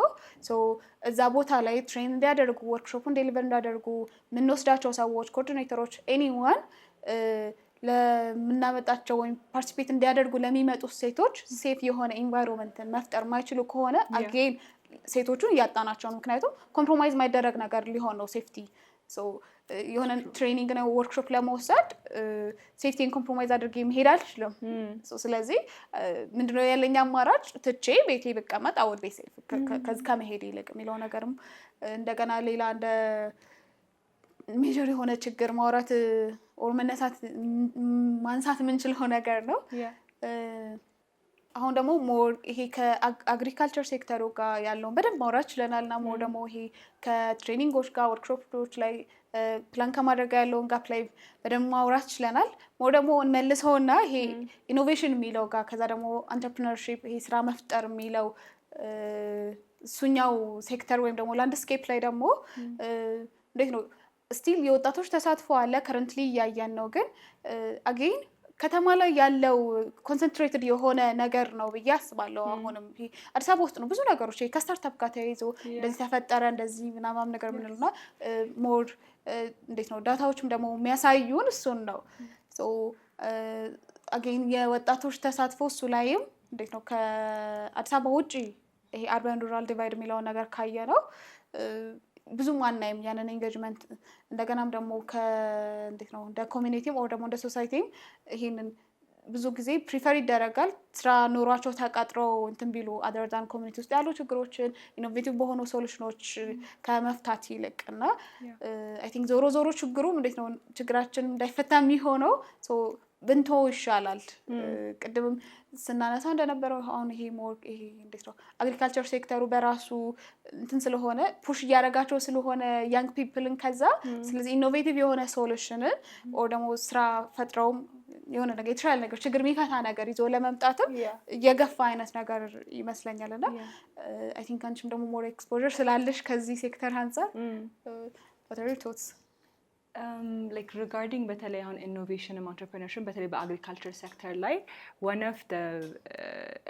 እዛ ቦታ ላይ ትሬን እንዲያደርጉ ወርክሾፑን ዴሊቨር እንዲያደርጉ የምንወስዳቸው ሰዎች፣ ኮኦርዲኔተሮች፣ ኤኒዋን ለምናመጣቸው ወይም ፓርቲሲፔት እንዲያደርጉ ለሚመጡ ሴቶች ሴፍ የሆነ ኢንቫይሮንመንትን መፍጠር ማይችሉ ከሆነ አጌን ሴቶቹን እያጣናቸው ነው። ምክንያቱም ኮምፕሮማይዝ ማይደረግ ነገር ሊሆን ነው ሴፍቲ። የሆነ ትሬኒንግ ነው ወርክሾፕ ለመውሰድ ሴፍቲን ኮምፕሮማይዝ አድርጌ መሄድ አልችልም። ስለዚህ ምንድነው ያለኝ አማራጭ? ትቼ ቤቴ ብቀመጥ አውል ቤት ሴፍ ከዚህ ከመሄድ ይልቅ የሚለው ነገርም እንደገና ሌላ እንደ ሜጀር የሆነ ችግር ማውራት ኦር ማንሳት የምንችለው ነገር ነው። አሁን ደግሞ ሞር ይሄ ከአግሪካልቸር ሴክተሩ ጋር ያለውን በደንብ ማውራት ችለናል እና ሞር ደግሞ ይሄ ከትሬኒንጎች ጋር ወርክሾፖች ላይ ፕላን ከማድረግ ያለውን ጋፕ ላይ በደንብ ማውራት ችለናል። ሞር ደግሞ እንመልሰውና ይሄ ኢኖቬሽን የሚለው ጋር ከዛ ደግሞ አንተርፕረነርሺፕ ይሄ ስራ መፍጠር የሚለው እሱኛው ሴክተር ወይም ደግሞ ላንድስኬፕ ላይ ደግሞ እንዴት ነው ስቲል የወጣቶች ተሳትፎ አለ ከረንትሊ እያየን ነው። ግን አጌን ከተማ ላይ ያለው ኮንሰንትሬትድ የሆነ ነገር ነው ብዬ አስባለሁ። አሁንም አዲስ አበባ ውስጥ ነው ብዙ ነገሮች ከስታርታፕ ጋር ተያይዞ እንደዚህ ተፈጠረ እንደዚህ ምናምን ነገር ምንልና ሞር እንዴት ነው ዳታዎችም ደግሞ የሚያሳዩን እሱን ነው። አጌን የወጣቶች ተሳትፎ እሱ ላይም እንዴት ነው ከአዲስ አበባ ውጭ ይሄ አርባን ሩራል ዲቫይድ የሚለውን ነገር ካየ ነው ብዙም አናይም ያንን ኤንጌጅመንት። እንደገናም ደግሞ እንዴት ነው እንደ ኮሚኒቲም ኦር ደግሞ እንደ ሶሳይቲም ይሄንን ብዙ ጊዜ ፕሪፈር ይደረጋል ስራ ኖሯቸው ተቀጥረው እንትን ቢሉ አደር ዛን ኮሚኒቲ ውስጥ ያሉ ችግሮችን ኢኖቬቲቭ በሆኑ ሶሉሽኖች ከመፍታት ይልቅ እና አይ ቲንክ ዞሮ ችግሩም እንዴት ነው ችግራችን እንዳይፈታ የሚሆነው ብንቶ ይሻላል። ቅድምም ስናነሳ እንደነበረው አሁን ይሄ እንዴት ነው አግሪካልቸር ሴክተሩ በራሱ እንትን ስለሆነ ፑሽ እያደረጋቸው ስለሆነ ያንግ ፒፕልን ከዛ ስለዚህ ኢኖቬቲቭ የሆነ ሶሉሽንን ኦር ደግሞ ስራ ፈጥረውም የሆነ ነገር የተሻለ ነገር ችግር የሚፈታ ነገር ይዞ ለመምጣትም የገፋ አይነት ነገር ይመስለኛል። እና አይ ቲንክ አንቺም ደግሞ ሞር ኤክስፖዠር ስላለሽ ከዚህ ሴክተር አንፃር what are your thoughts? Like regarding በተለይ አሁን ኢኖቬሽን and entrepreneurship በተለይ በአግሪካልቸር ሴክተር ላይ one of the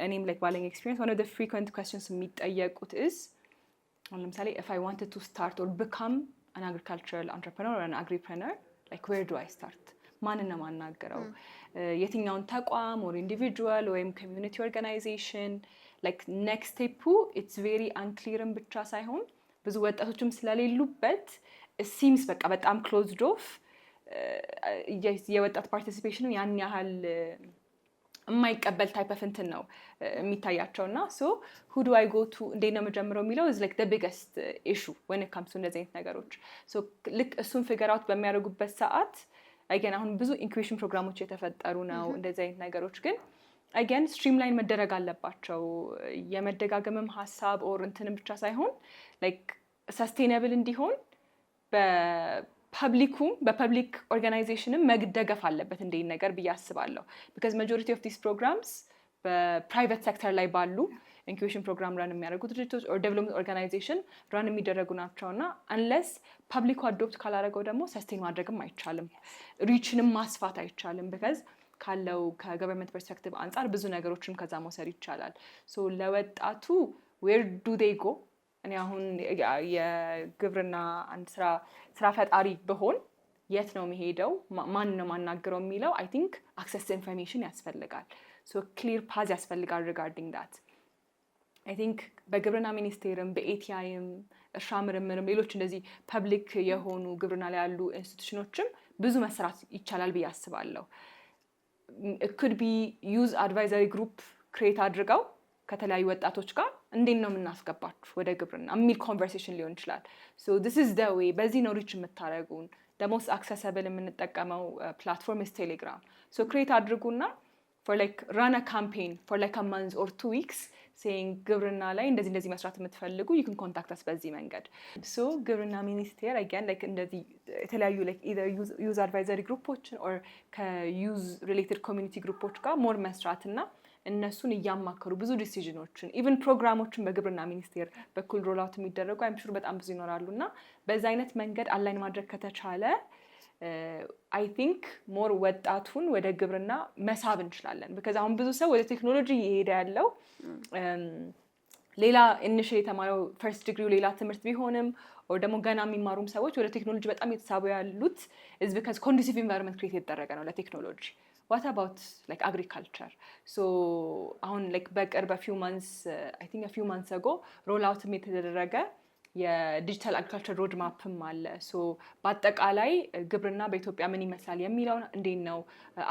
እኔም like ባለኝ experience one of the frequent questions የሚጠየቁት is አሁን ለምሳሌ if I wanted to start or become an agricultural entrepreneur or an agripreneur like where do I start? ማንን ነው ማናገረው? የትኛውን ተቋም or individual ወይም community organization like next step it's very unclear ብቻ ሳይሆን ብዙ ወጣቶችም ስለሌሉበት it seems በቃ በጣም closed off የወጣት participation ያን ያህል የማይቀበል type of እንትን ነው የሚታያቸውና so who do I go to እንዴት ነው መጀመሪያው የሚለው is like the biggest issue when it comes to እንደዚህ አይነት ነገሮች so ልክ እሱን figure out በሚያደርጉበት ሰዓት again አሁን ብዙ ኢንኩቤሽን ፕሮግራሞች የተፈጠሩ ነው እንደዚህ አይነት ነገሮች ግን again streamline መደረግ አለባቸው የመደጋገምም ሐሳብ or እንትንም ብቻ ሳይሆን like ሰስቴናብል እንዲሆን በፐብሊክ ኦርጋናይዜሽንም መደገፍ አለበት እንደ ነገር ብዬ አስባለሁ። ቢካዝ ማጆሪቲ ኦፍ ዲስ ፕሮግራምስ በፕራይቬት ሴክተር ላይ ባሉ ኢንኩቤሽን ፕሮግራም ራን የሚያደርጉ ድርጅቶች ኦር ዴቨሎፕመንት ኦርጋናይዜሽን ራን የሚደረጉ ናቸው እና አንለስ ፐብሊኩ አዶፕት ካላደረገው ደግሞ ሰስቴን ማድረግም አይቻልም፣ ሪችንም ማስፋት አይቻልም። ቢካዝ ካለው ከገቨርንመንት ፐርስፔክቲቭ አንጻር ብዙ ነገሮችን ከዛ መውሰድ ይቻላል። ሶ ለወጣቱ ዌር ዱ ዴይ ጎ? እኔ አሁን የግብርና አንድ ስራ ፈጣሪ ብሆን የት ነው የሚሄደው? ማን ነው ማናገረው የሚለው አይ ቲንክ አክሰስ ኢንፎርሜሽን ያስፈልጋል። ሶ ክሊር ፓዝ ያስፈልጋል ሪጋርዲንግ ዳት። አይ ቲንክ በግብርና ሚኒስቴርም በኤቲአይም እርሻ ምርምርም ሌሎች እንደዚህ ፐብሊክ የሆኑ ግብርና ላይ ያሉ ኢንስቲትዩሽኖችም ብዙ መስራት ይቻላል ብዬ አስባለሁ። ኩድ ቢ ዩዝ አድቫይዘሪ ግሩፕ ክሬት አድርገው ከተለያዩ ወጣቶች ጋር እንዴት ነው የምናስገባችሁ ወደ ግብርና የሚል ኮንቨርሴሽን ሊሆን ይችላል። ሶ ዲስ ኢዝ ዘ ዌይ፣ በዚህ ነው ሪች የምታደርጉን። ደሞስ አክሰሰብል የምንጠቀመው ፕላትፎርም ኢዝ ቴሌግራም። ሶ ክሬት አድርጉና for like run a campaign for like a month or 2 weeks saying ግብርና ላይ እንደዚህ መስራት የምትፈልጉ you can contact us በዚህ መንገድ። so ግብርና ሚኒስቴር again like እንደዚህ የተለያዩ like either use advisory ግሩፖችን or ከዩዝ related community ግሩፖች ጋር ሞር መስራትና እነሱን እያማከሩ ብዙ ዲሲዥኖችን ኢቭን ፕሮግራሞችን በግብርና ሚኒስቴር በኩል ሮል አውት የሚደረጉ አይም ሹር በጣም ብዙ ይኖራሉና በዛ አይነት መንገድ አላይን ማድረግ ከተቻለ አይ ቲንክ ሞር ወጣቱን ወደ ግብርና መሳብ እንችላለን። because አሁን ብዙ ሰው ወደ ቴክኖሎጂ እየሄደ ያለው ሌላ ኢኒሺየል የተማረው ፈርስት ዲግሪው ሌላ ትምህርት ቢሆንም or ደግሞ ገና የሚማሩም ሰዎች ወደ ቴክኖሎጂ በጣም የተሳቡ ያሉት is because conducive environment create የተደረገ ነው ለቴክኖሎጂ። what about like agriculture? so አሁን like በቅርብ I think a few months ago roll out የተደረገ የዲጂታል አግሪካልቸር ሮድ ማፕም አለ። ሶ በአጠቃላይ ግብርና በኢትዮጵያ ምን ይመስላል የሚለውን እንዴት ነው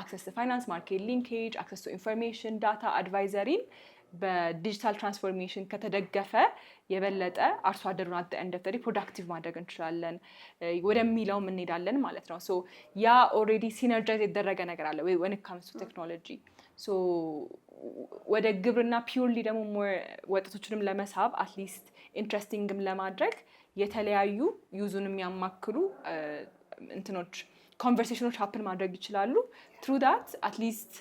አክሰስ ቱ ፋይናንስ፣ ማርኬት ሊንኬጅ፣ አክሰስ ቱ ኢንፎርሜሽን፣ ዳታ አድቫይዘሪን በዲጂታል ትራንስፎርሜሽን ከተደገፈ የበለጠ አርሶ አደሩን አት ኤንድ ኦፍ ዘ ዴይ ፕሮዳክቲቭ ማድረግ እንችላለን ወደሚለውም እንሄዳለን ማለት ነው። ሶ ያ ኦልሬዲ ሲነርጃይዝ የተደረገ ነገር አለ ወይ when it comes to technology። ሶ ወደ ግብርና ፒውርሊ ደግሞ ሞር ወጣቶችንም ለመሳብ አትሊስት ኢንትረስቲንግም ለማድረግ የተለያዩ ዩዙን የሚያማክሉ እንትኖች ኮንቨርሴሽኖች ሀፕን ማድረግ ይችላሉ። ትሩ ዳት አትሊስት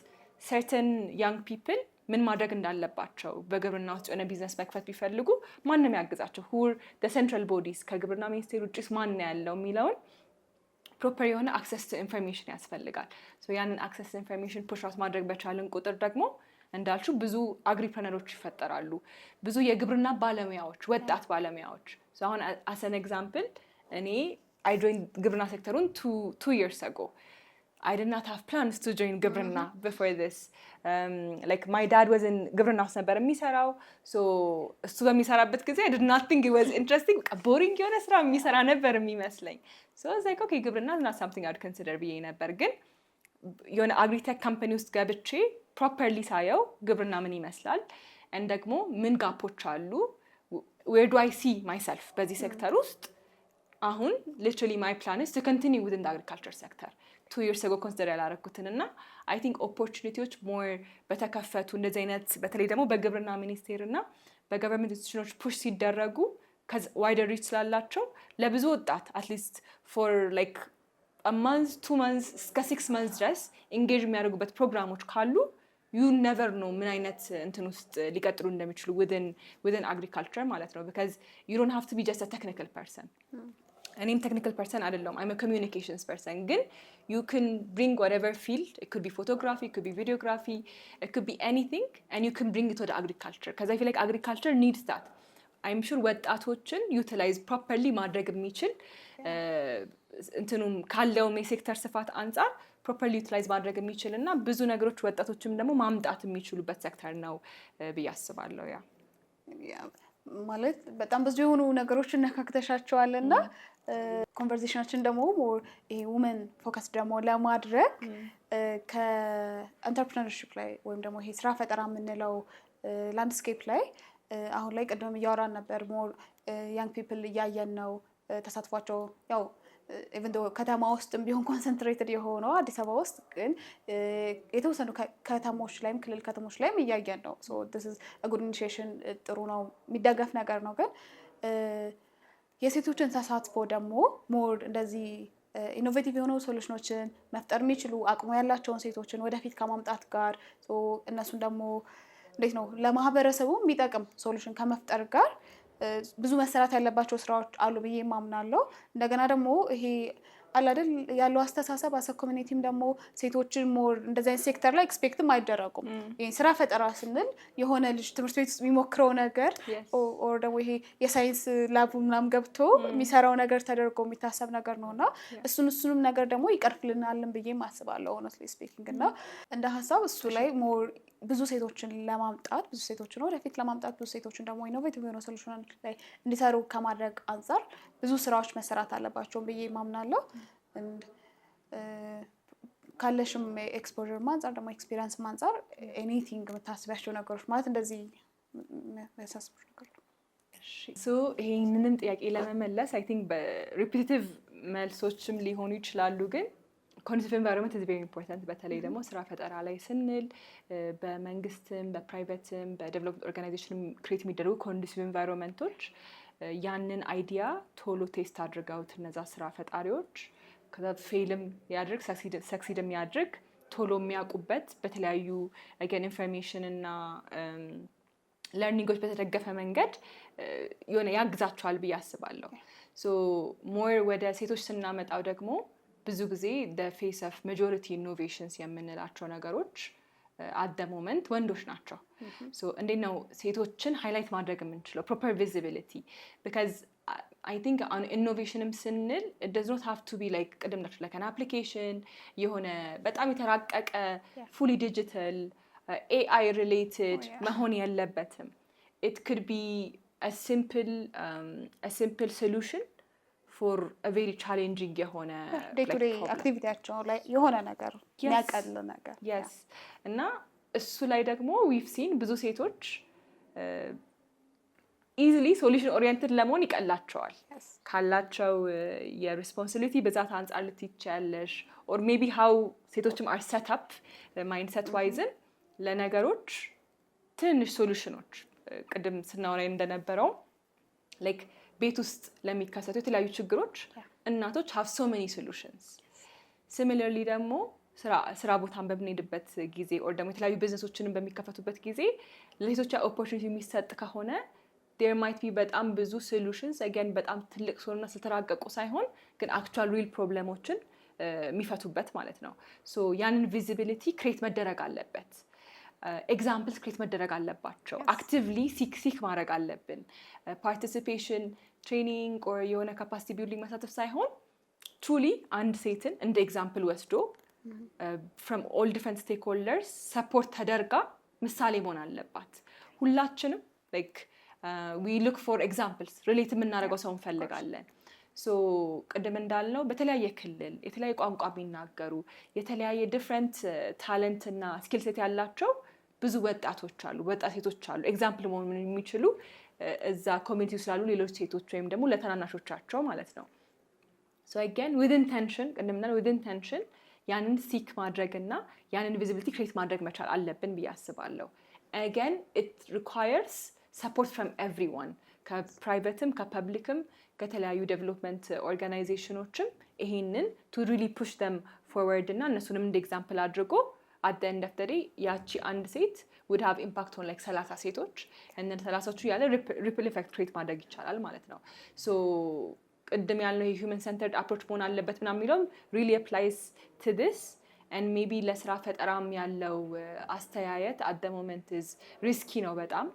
ሰርተን ያንግ ፒፕል ምን ማድረግ እንዳለባቸው በግብርና ውስጥ የሆነ ቢዝነስ መክፈት ቢፈልጉ ማንም ያግዛቸው ሁር ሴንትራል ቦዲስ ከግብርና ሚኒስቴር ውጭስ ማን ያለው የሚለውን ፕሮፐር የሆነ አክሰስ ቱ ኢንፎርሜሽን ያስፈልጋል። ያንን አክሰስ ቱ ኢንፎርሜሽን ፑሽ አውት ማድረግ በቻልን ቁጥር ደግሞ እንዳልሽው ብዙ አግሪፕረነሮች ይፈጠራሉ፣ ብዙ የግብርና ባለሙያዎች፣ ወጣት ባለሙያዎች። አሁን as an example እኔ I joined ግብርና ሴክተሩን 2 years ago. I did not have plans to join ግብርና before this. Like my dad was in ግብርና ውስጥ ነበር የሚሰራው። እሱ በሚሰራበት ጊዜ I did not think it was interesting. ቦሪንግ የሆነ ስራ የሚሰራ ነበር የሚመስለኝ። I was like okay ግብርና is not something I would consider ብዬ ነበር። ግን የሆነ አግሪቴክ ካምፓኒ ውስጥ ገብቼ ፕሮፐርሊ ሳየው ግብርና ምን ይመስላል and ደግሞ ምን ጋፖች አሉ where do I see myself በዚህ ሴክተር ውስጥ አሁን literally my plan is to continue within the agriculture sector 2 years ago consider ያላረኩትን እና I think opportunities more በተከፈቱ እንደዚህ አይነት በተለይ ደግሞ በግብርና ሚኒስቴር እና በገቨርንመንት ኢንስቲትዩሽኖች ፑሽ ሲደረጉ wider reach ስላላቸው ለብዙ ወጣት at least for like a month 2 months እስከ 6 months ድረስ engage የሚያደርጉበት ፕሮግራሞች ካሉ you never know ምን አይነት እንትን ውስጥ ሊቀጥሉ እንደሚችሉ within agriculture ማለት ነው because you don't have to be just a technical person. እኔም technical person አይደለም, I'm a communications person. ግን you can bring whatever field, it could be photography, it could be videography, it could be anything and you can bring it to the agriculture because I feel like agriculture needs that. I'm sure ወጣቶችን utilize properly ማድረግ የሚችል እንትኑም ካለው የሴክተር ስፋት አንጻር ፕሮፐርሊ ዩቲላይዝ ማድረግ የሚችል እና ብዙ ነገሮች ወጣቶችም ደግሞ ማምጣት የሚችሉበት ሴክተር ነው ብዬ አስባለሁ። ያ ማለት በጣም ብዙ የሆኑ ነገሮችን ነካክተሻቸዋል እና ኮንቨርሴሽናችን ደግሞ ይሄ ውመን ፎከስ ደግሞ ለማድረግ ከኢንተርፕረነርሺፕ ላይ ወይም ደግሞ ይሄ ስራ ፈጠራ የምንለው ላንድስኬፕ ላይ አሁን ላይ ቅድም እያወራን ነበር ሞር ያንግ ፒፕል እያየን ነው ተሳትፏቸው ያው even though ከተማ ውስጥም ቢሆን ኮንሰንትሬትድ የሆነው አዲስ አበባ ውስጥ ግን የተወሰኑ ከተሞች ላይም ክልል ከተሞች ላይም እያየን ነው። so this is a good initiation ጥሩ ነው የሚደገፍ ነገር ነው። ግን የሴቶችን ተሳትፎ ደግሞ ሞር እንደዚህ ኢኖቬቲቭ የሆኑ ሶሉሽኖችን መፍጠር የሚችሉ አቅሙ ያላቸውን ሴቶችን ወደፊት ከማምጣት ጋር እነሱን ደግሞ እንዴት ነው ለማህበረሰቡ የሚጠቅም ሶሉሽን ከመፍጠር ጋር ብዙ መሰራት ያለባቸው ስራዎች አሉ ብዬ ማምናለሁ። እንደገና ደግሞ ይሄ አላደል ያለው አስተሳሰብ አሰ ኮሚኒቲም ደግሞ ሴቶችን ሞር እንደዚህ አይነት ሴክተር ላይ ኤክስፔክትም አይደረጉም። ይሄ ስራ ፈጠራ ስንል የሆነ ልጅ ትምህርት ቤት ውስጥ የሚሞክረው ነገር ኦር ደግሞ ይሄ የሳይንስ ላቡ ምናምን ገብቶ የሚሰራው ነገር ተደርጎ የሚታሰብ ነገር ነውና እሱንም ነገር ደግሞ ይቀርፍልናልን ብዬ አስባለሁ ሆነስትሊ ስፒኪንግ። እና እንደ ሀሳብ እሱ ላይ ሞር ብዙ ሴቶችን ለማምጣት ብዙ ሴቶችን ወደፊት ለማምጣት ብዙ ሴቶችን ደግሞ ኢኖቬቲቭ የሆነ ሶሉሽን ላይ እንዲሰሩ ከማድረግ አንፃር ብዙ ስራዎች መሰራት አለባቸው ብዬ ማምናለሁ። ካለሽም ኤክስፖዠር አንፃር ደግሞ ኤክስፒሪየንስ አንፃር ኤኒቲንግ የምታስቢያቸው ነገሮች ማለት እንደዚህ የሚያሳስቡሽ ነገር ነው? ሶ ይሄንንም ጥያቄ ለመመለስ አይ ቲንክ በሪፒቲቲቭ መልሶችም ሊሆኑ ይችላሉ፣ ግን ኮንዱሲቭ ኤንቫይሮንመንት ኢዝ ቬሪ ኢምፖርታንት። በተለይ ደግሞ ስራ ፈጠራ ላይ ስንል በመንግስትም በፕራይቬትም በዴቨሎፕመንት ኦርጋናይዜሽንም ክሬት የሚደረጉ ኮንዱሲቭ ኤንቫይሮንመንቶች ያንን አይዲያ ቶሎ ቴስት አድርገውት እነዛ ስራ ፈጣሪዎች ከዛ ፌልም ያድርግ ሰክሲድም ያድርግ ቶሎ የሚያውቁበት በተለያዩ አገን ኢንፎርሜሽን እና ለርኒንጎች በተደገፈ መንገድ የሆነ ያግዛቸዋል ብዬ አስባለሁ። ሶ ሞር ወደ ሴቶች ስናመጣው ደግሞ ብዙ ጊዜ ፌስ ኦፍ ማጆሪቲ ኢኖቬሽንስ የምንላቸው ነገሮች አት ዘ ሞመንት ወንዶች ናቸው። ሶ እንዴት ነው ሴቶችን ሃይላይት ማድረግ የምንችለው? ፕሮፐር ቪዚቢሊቲ ቢካዝ አይ ቲንክ ኢኖቬሽንም ስንል it does not have to be like ቅድም እንዳልኩት like an application የሆነ በጣም የተራቀቀ fully digital AI related መሆን የለበትም። it could be a simple solution for a very challenging የሆነ day to day አክቲቪቲያቸው ላይ የሆነ ነገር የሚያቀል ነገር yes እና እሱ ላይ ደግሞ we've seen ብዙ ሴቶች ኢዚሊ ሶሉሽን ኦሪየንትድ ለመሆን ይቀላቸዋል ካላቸው የሪስፖንሲቢሊቲ ብዛት አንጻር ልትይቻለሽ ኦር ሜቢ ሃው ሴቶችም አር ሴት አፕ ማይንድሴት ዋይዝን ለነገሮች ትንሽ ሶሉሽኖች ቅድም ስናወራ እንደነበረው ላይክ ቤት ውስጥ ለሚከሰቱ የተለያዩ ችግሮች እናቶች have so many solutions. Similarly ደግሞ ስራ ቦታን በምንሄድበት ጊዜ ኦር ደግሞ የተለያዩ ቢዝነሶችንም በሚከፈቱበት ጊዜ ለሴቶች ኦፖርቹኒቲ የሚሰጥ ከሆነ there might be በጣም ብዙ solutions again በጣም ትልቅ ሶልና ስለተራቀቁ ሳይሆን ግን actual real ፕሮብሌሞችን የሚፈቱበት ማለት ነው። ሶ ያንን ቪዚቢሊቲ ክሬት መደረግ አለበት። ኤግዛምፕልስ ክሬት መደረግ አለባቸው። አክቲቭሊ ሲክ ማድረግ አለብን። ፓርቲሲፔሽን ትሬኒንግ ኦር የሆነ ካፓሲቲ ቢልዲንግ መሳተፍ ሳይሆን ትሩሊ አንድ ሴትን እንደ ኤግዛምፕል ወስዶ ፍሮም ኦል ዲፈረንት ስቴክሆልደርስ ሰፖርት ተደርጋ ምሳሌ መሆን አለባት። ሁላችንም ላይክ ዊ ሉክ ፎር ኤግዛምፕልስ ሪሌት የምናደርገው ሰው እንፈልጋለን። ሶ ቅድም እንዳልነው በተለያየ ክልል የተለያየ ቋንቋ የሚናገሩ የተለያየ ዲፍረንት ታለንት እና ስኪል ሴት ያላቸው ብዙ ወጣቶች አሉ፣ ወጣት ሴቶች አሉ ኤግዛምፕል መሆን የሚችሉ እዛ ኮሚኒቲ ስላሉ ሌሎች ሴቶች ወይም ደግሞ ለተናናሾቻቸው ማለት ነው። ሶ አገን ዊዝ ኢንቴንሽን ቅድም እንዳልነው ዊዝ ኢንቴንሽን ያንን ሲክ ማድረግ እና ያንን ቪዚቢሊቲ ክሬት ማድረግ መቻል አለብን ብዬ አስባለሁ። አገን ኢት ሪኳየርስ ሰፖርት ፍሮም ኤቭሪዋን ከፕራይቬትም ከፐብሊክም ከተለያዩ ዴቨሎፕመንት ኦርጋናይዜሽኖችም ይሄንን ቱ ሪሊ ፑሽ ደም ፎርወርድ እና እነሱንም እንደ ኤግዛምፕል አድርጎ አት ዘ ኤንድ ኦፍ ዘ ዴይ ያቺ አንድ ሴት would have impact on like 30 ሴቶች and then 30ዎቹ ያለ ሪፕል ኢፌክት ክሬት ማድረግ ይቻላል ማለት ነው። ሶ ቅድም ያልነው የሂውመን ሰንተርድ አፕሮች መሆን አለበት ምናምን የሚለውም really applies to this and maybe ለስራ ፈጠራም ያለው አስተያየት at the moment is risky ነው በጣም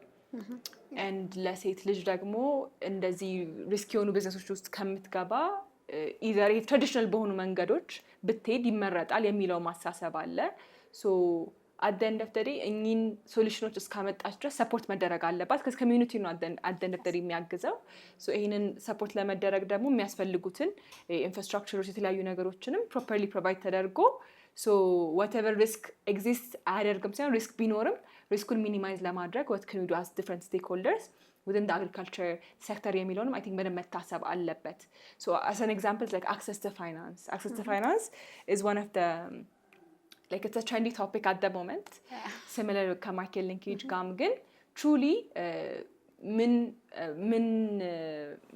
and ለሴት ልጅ ደግሞ እንደዚህ ሪስክ የሆኑ ቢዝነሶች ውስጥ ከምትገባ ኢዘር ትራዲሽናል በሆኑ መንገዶች ብትሄድ ይመረጣል የሚለው ማሳሰብ አለ። ሶ at the end of the day እኚህን ሶሉሽኖች እስካመጣች ድረስ ሰፖርት መደረግ አለባት። ከዚ ኮሚዩኒቲ ነው at the end of the day የሚያግዘው። ሶ ይሄንን ሰፖርት ለመደረግ ደግሞ የሚያስፈልጉትን ኢንፍራስትራክቸሮች የተለያዩ ነገሮችንም ፕሮፐርሊ ፕሮቫይድ ተደርጎ ሶ whatever risk exists አያደርግም ሳይሆን ሪስክ ቢኖርም ሪስኩን ሚኒማይዝ ለማድረግ what can we do as different stakeholders within the agriculture sector የሚለውንም I think በደንብ መታሰብ አለበት። So as an example like access to finance is one of the like it's a trendy topic at the moment. Similar ከማርኬት ሊንኬጅ ጋም ግን truly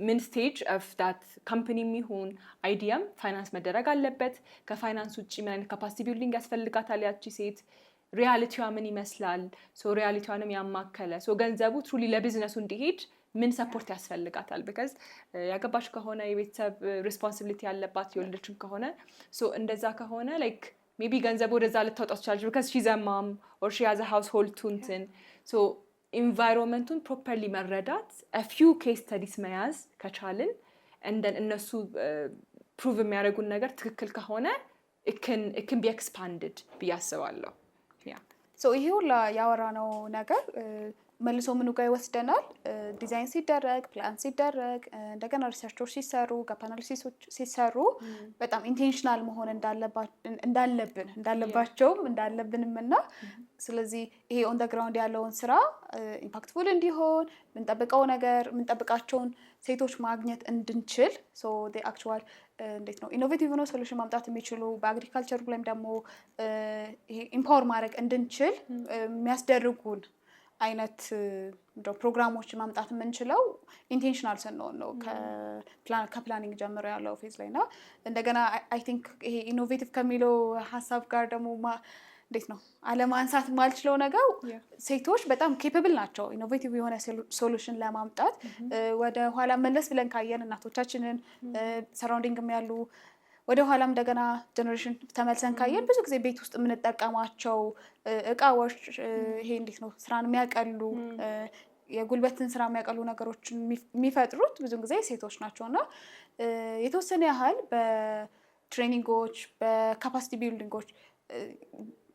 ምን ስቴጅ ኦፍ ዳት ካምፓኒ የሚሆን አይዲያም ፋይናንስ መደረግ አለበት። ከፋይናንስ ውጭ ምን አይነት ካፓሲቲ ቢልዲንግ ያስፈልጋታል ያቺ ሴት፣ ሪያሊቲዋ ምን ይመስላል፣ ሪያሊቲዋንም ያማከለ ገንዘቡ ትሩሊ ለቢዝነሱ እንዲሄድ ምን ሰፖርት ያስፈልጋታል። ቢካዝ ያገባች ከሆነ የቤተሰብ ሪስፖንሲቢሊቲ ያለባት የወለደችም ከሆነ እንደዛ ከሆነ ላይክ ሜቢ ገንዘቡ ወደዛ ልታወጣ ትችላለች ቢካዝ ሺዝ አ ማም ኦር ሺ ሃዝ አ ሃውስሆልድ ቱ እንትን ኢንቫይሮንመንቱን ፕሮፐርሊ መረዳት ፊው ኬስ ስተዲስ መያዝ ከቻልን እንደን እነሱ ፕሩቭ የሚያደርጉን ነገር ትክክል ከሆነ it can be expanded ብዬ አስባለሁ። ይሄ ሁላ ያወራነው ነገር መልሶ ምኑ ጋር ይወስደናል? ዲዛይን ሲደረግ፣ ፕላን ሲደረግ፣ እንደገና ሪሰርቾች ሲሰሩ፣ ጋፕ አናሊሲሶች ሲሰሩ በጣም ኢንቴንሽናል መሆን እንዳለብንም እና ስለዚህ ይሄ ኦን ደ ግራውንድ ያለውን ስራ ኢምፓክትፉል እንዲሆን የምንጠብቃቸውን ሴቶች ማግኘት እንድንችል አክቹዋል እንዴት ነው ኢኖቬቲቭ ነው ሶሉሽን ማምጣት የሚችሉ በአግሪካልቸር ላይም ደግሞ ይሄ ኢምፓወር ማድረግ እንድንችል የሚያስደርጉን አይነት ፕሮግራሞች ማምጣት የምንችለው ኢንቴንሽናል ስንሆን ነው ከፕላኒንግ ጀምሮ ያለው ፌዝ ላይ እና እንደገና አይ ቲንክ ይሄ ኢኖቬቲቭ ከሚለው ሀሳብ ጋር ደግሞ እንዴት ነው አለማንሳት ማልችለው ነገር ሴቶች በጣም ኬፓብል ናቸው ኢኖቬቲቭ የሆነ ሶሉሽን ለማምጣት። ወደ ኋላ መለስ ብለን ካየን እናቶቻችንን ሰራውንዲንግም ያሉ ወደ ኋላም እንደገና ጀነሬሽን ተመልሰን ካየን ብዙ ጊዜ ቤት ውስጥ የምንጠቀማቸው እቃዎች ይሄ እንዴት ነው ስራን የሚያቀሉ የጉልበትን ስራ የሚያቀሉ ነገሮችን የሚፈጥሩት ብዙ ጊዜ ሴቶች ናቸውና የተወሰነ ያህል በትሬኒንጎች በካፓሲቲ ቢልዲንጎች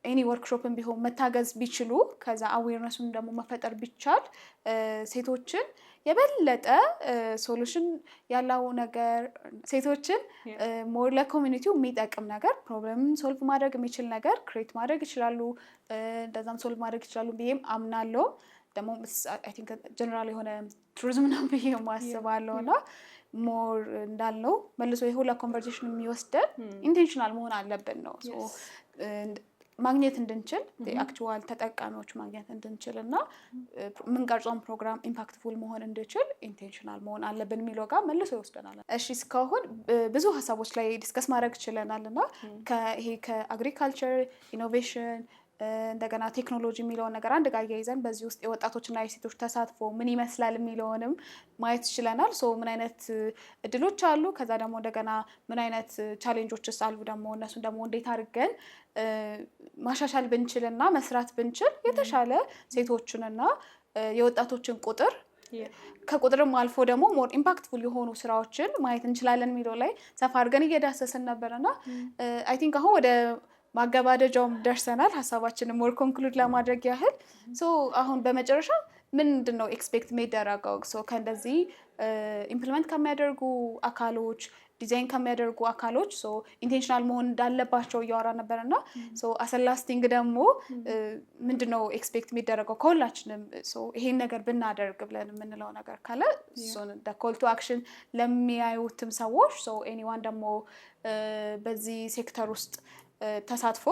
ኤኒ ወርክሾፕን ቢሆን መታገዝ ቢችሉ ከዛ አዌርነሱን ደግሞ መፈጠር ቢቻል ሴቶችን የበለጠ ሶሉሽን ያለው ነገር ሴቶችን ሞር ለኮሚኒቲው የሚጠቅም ነገር ፕሮብለምን ሶልቭ ማድረግ የሚችል ነገር ክሬት ማድረግ ይችላሉ። እንደዛም ሶልቭ ማድረግ ይችላሉ ብዬም አምናለሁ። ደግሞ አይ ቲንክ ጀነራል የሆነ ቱሪዝም ነው ብዬ ማስባለሁ እና ሞር እንዳልነው መልሶ የሁላ ኮንቨርሴሽን የሚወስደን ኢንቴንሽናል መሆን አለብን ነው ማግኘት እንድንችል አክቹዋል ተጠቃሚዎች ማግኘት እንድንችል እና የምንቀርጸውን ፕሮግራም ኢምፓክትፉል መሆን እንድችል ኢንቴንሽናል መሆን አለብን የሚለው ጋር መልሶ ይወስደናል። እሺ እስካሁን ብዙ ሀሳቦች ላይ ዲስከስ ማድረግ ችለናል እና ይሄ ከአግሪካልቸር ኢኖቬሽን እንደገና ቴክኖሎጂ የሚለውን ነገር አንድ ጋር እያይዘን በዚህ ውስጥ የወጣቶችና የሴቶች ተሳትፎ ምን ይመስላል የሚለውንም ማየት ችለናል። ምን አይነት እድሎች አሉ፣ ከዛ ደግሞ እንደገና ምን አይነት ቻሌንጆችስ አሉ፣ ደግሞ እነሱን ደግሞ እንዴት አድርገን ማሻሻል ብንችልና መስራት ብንችል የተሻለ ሴቶችንና የወጣቶችን ቁጥር ከቁጥርም አልፎ ደግሞ ሞር ኢምፓክትፉል የሆኑ ስራዎችን ማየት እንችላለን የሚለው ላይ ሰፋ አድርገን እየዳሰስን ነበርና አይ ቲንክ አሁን ወደ ማገባደጃውም ደርሰናል። ሀሳባችንን ሞር ኮንክሉድ ለማድረግ ያህል አሁን በመጨረሻ ምንድን ነው ኤክስፔክት የሚደረገው ከእንደዚህ ኢምፕሊመንት ከሚያደርጉ አካሎች ዲዛይን ከሚያደርጉ አካሎች ኢንቴንሽናል መሆን እንዳለባቸው እያወራ ነበርና አሰላስቲንግ ደግሞ ምንድን ነው ኤክስፔክት የሚደረገው ከሁላችንም ይሄን ነገር ብናደርግ ብለን የምንለው ነገር ካለ ኮል ቱ አክሽን ለሚያዩትም ሰዎች ኤኒዋን ደግሞ በዚህ ሴክተር ውስጥ ተሳትፎ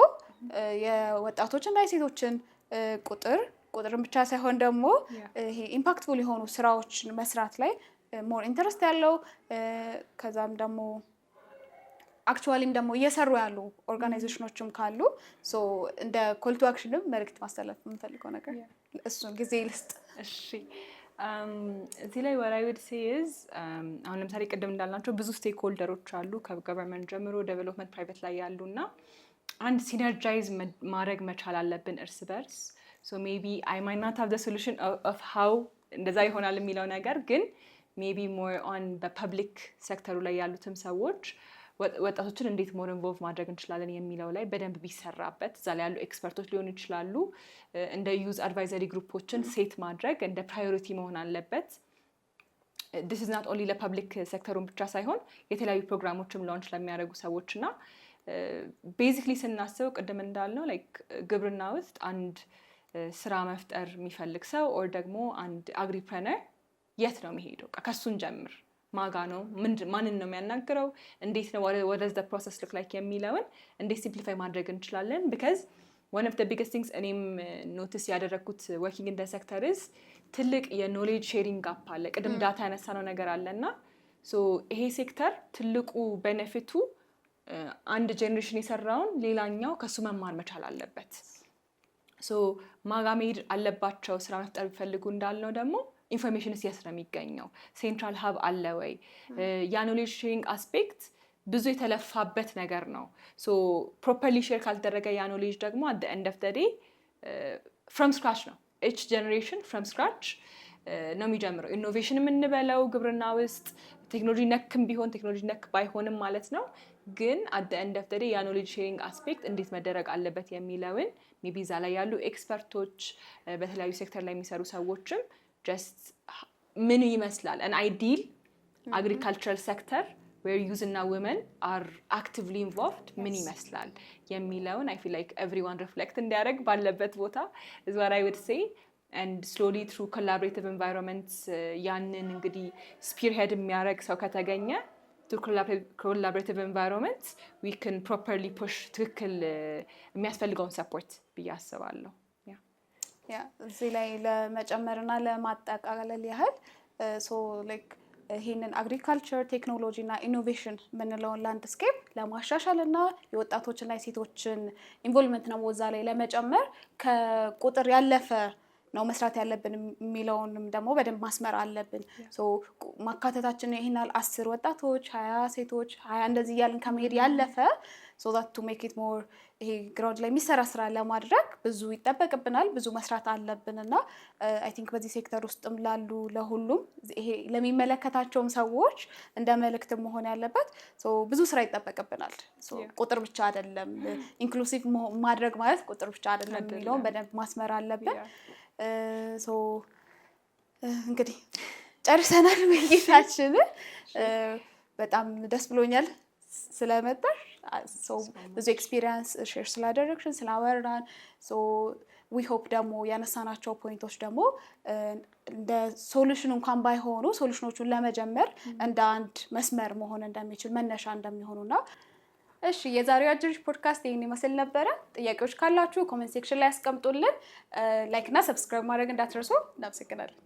የወጣቶችና የሴቶችን ቁጥርን ብቻ ሳይሆን ደግሞ ይሄ ኢምፓክትፉል የሆኑ ስራዎችን መስራት ላይ ሞር ኢንተረስት ያለው ከዛም ደግሞ አክቹዋሊም ደግሞ እየሰሩ ያሉ ኦርጋናይዜሽኖችም ካሉ እንደ ኮል ቱ አክሽንም መልዕክት ማስተላለፍ የምንፈልገው ነገር እሱን ጊዜ ልስጥ። እሺ እዚህ ላይ what I would say is አሁን ለምሳሌ ቅድም እንዳልናቸው ብዙ ስቴክ ሆልደሮች አሉ ከገቨርንመንት ጀምሮ ዴቨሎፕመንት ፕራይቬት ላይ ያሉና አንድ ሲነርጃይዝ ማድረግ መቻል አለብን እርስ በርስ maybe I might not have the solution of how እንደዛ ይሆናል የሚለው ነገር ግን maybe more on the public sector ላይ ያሉትም ሰዎች ወጣቶችን እንዴት ሞር ኢንቮልቭ ማድረግ እንችላለን የሚለው ላይ በደንብ ቢሰራበት እዛ ላይ ያሉ ኤክስፐርቶች ሊሆኑ ይችላሉ። እንደ ዩዝ አድቫይዘሪ ግሩፖችን ሴት ማድረግ እንደ ፕራዮሪቲ መሆን አለበት። this is not only ለፐብሊክ ሴክተሩን ብቻ ሳይሆን የተለያዩ ፕሮግራሞችም ላውንች ለሚያደርጉ ሰዎች እና ቤዚክሊ ስናስበው ቅድም እንዳልነው ላይክ ግብርና ውስጥ አንድ ስራ መፍጠር የሚፈልግ ሰው ኦር ደግሞ አንድ አግሪፕረነር የት ነው የሚሄደው? ከሱን ጀምር ማጋ ነው ማንን ነው የሚያናግረው? እንዴት ነው what does the process look like የሚለውን እንዴት ሲምፕሊፋይ ማድረግ እንችላለን? because one of the biggest things እኔም ኖቲስ ያደረኩት working in the sector is ትልቅ የኖሌጅ ሼሪንግ ጋፕ አለ። ቅድም ዳታ ያነሳነው ነገር አለና ሶ ይሄ ሴክተር ትልቁ ቤኔፊቱ አንድ ጄኔሬሽን የሰራውን ሌላኛው ከሱ መማር መቻል አለበት። ሶ ማጋሜድ አለባቸው ስራ መፍጠር ቢፈልጉ እንዳልነው ደግሞ ኢንፎርሜሽንስ የት ነው የሚገኘው? ሴንትራል ሀብ አለ ወይ? ያ ኖሌጅ ሼሪንግ አስፔክት ብዙ የተለፋበት ነገር ነው። ሶ ፕሮፐርሊ ሼር ካልተደረገ ያ ኖሌጅ ደግሞ at the end of the day from scratch ነው። each generation from scratch ነው የሚጀምረው። ኢኖቬሽን የምንበለው ግብርና ውስጥ ቴክኖሎጂ ነክም ቢሆን ቴክኖሎጂ ነክ ባይሆንም ማለት ነው። ግን at the end of the day ያ ኖሌጅ ሼሪንግ አስፔክት እንዴት መደረግ አለበት የሚለውን ሜቢ እዛ ላይ ያሉ ኤክስፐርቶች በተለያዩ ሴክተር ላይ የሚሰሩ ሰዎችም ጀስት ምን ይመስላል an ideal agricultural sector where youth and women are actively involved ምን ይመስላል የሚለውን I feel like everyone reflect እንዲያደርግ ባለበት ቦታ is what I would say. And slowly through collaborative environments ያንን እንግዲህ spearhead የሚያደርግ ሰው ከተገኘ through collaborative environments we can properly push ትክክል የሚያስፈልገውን support ብዬ አስባለሁ። እዚህ ላይ ለመጨመርና ለማጠቃለል ያህል so like ይሄንን አግሪካልቸር ቴክኖሎጂ እና ኢኖቬሽን የምንለውን ላንድስኬፕ ለማሻሻል እና የወጣቶችና የሴቶችን ኢንቮልቭመንት ነው እዛ ላይ ለመጨመር ከቁጥር ያለፈ ነው መስራት ያለብን የሚለውንም ደግሞ በደንብ ማስመር አለብን። ሶ ማካተታችን ይሄናል 10 ወጣቶች 20 ሴቶች 20 እንደዚህ እያልን ከመሄድ ያለፈ so that to make it more ይሄ ግራውንድ ላይ የሚሰራ ስራ ለማድረግ ብዙ ይጠበቅብናል፣ ብዙ መስራት አለብንና I think በዚህ ሴክተር ውስጥም ላሉ ለሁሉም ይሄ ለሚመለከታቸውም ሰዎች እንደ መልእክት መሆን ያለበት so ብዙ ስራ ይጠበቅብናል። so ቁጥር ብቻ አይደለም ኢንክሉሲቭ ማድረግ ማለት ቁጥር ብቻ አይደለም የሚለውን በደንብ ማስመር አለብን። so እንግዲህ ጨርሰናል ውይይታችንን። በጣም ደስ ብሎኛል ስለመጣሽ ብዙ ኤክስፒሪየንስ ሼር ስላደረግሽን ስላወራን so we hope ደግሞ ያነሳናቸው ፖይንቶች ደግሞ እንደ ሶሉሽን እንኳን ባይሆኑ ሶሉሽኖቹን ለመጀመር እንደ አንድ መስመር መሆን እንደሚችል መነሻ እንደሚሆኑና እሺ የዛሬው አጅሪሽ ፖድካስት ይሄን ይመስል ነበረ። ጥያቄዎች ካላችሁ ኮሜንት ሴክሽን ላይ አስቀምጡልን። ላይክ እና ሰብስክራይብ ማድረግ እንዳትረሱ። እናመሰግናለን።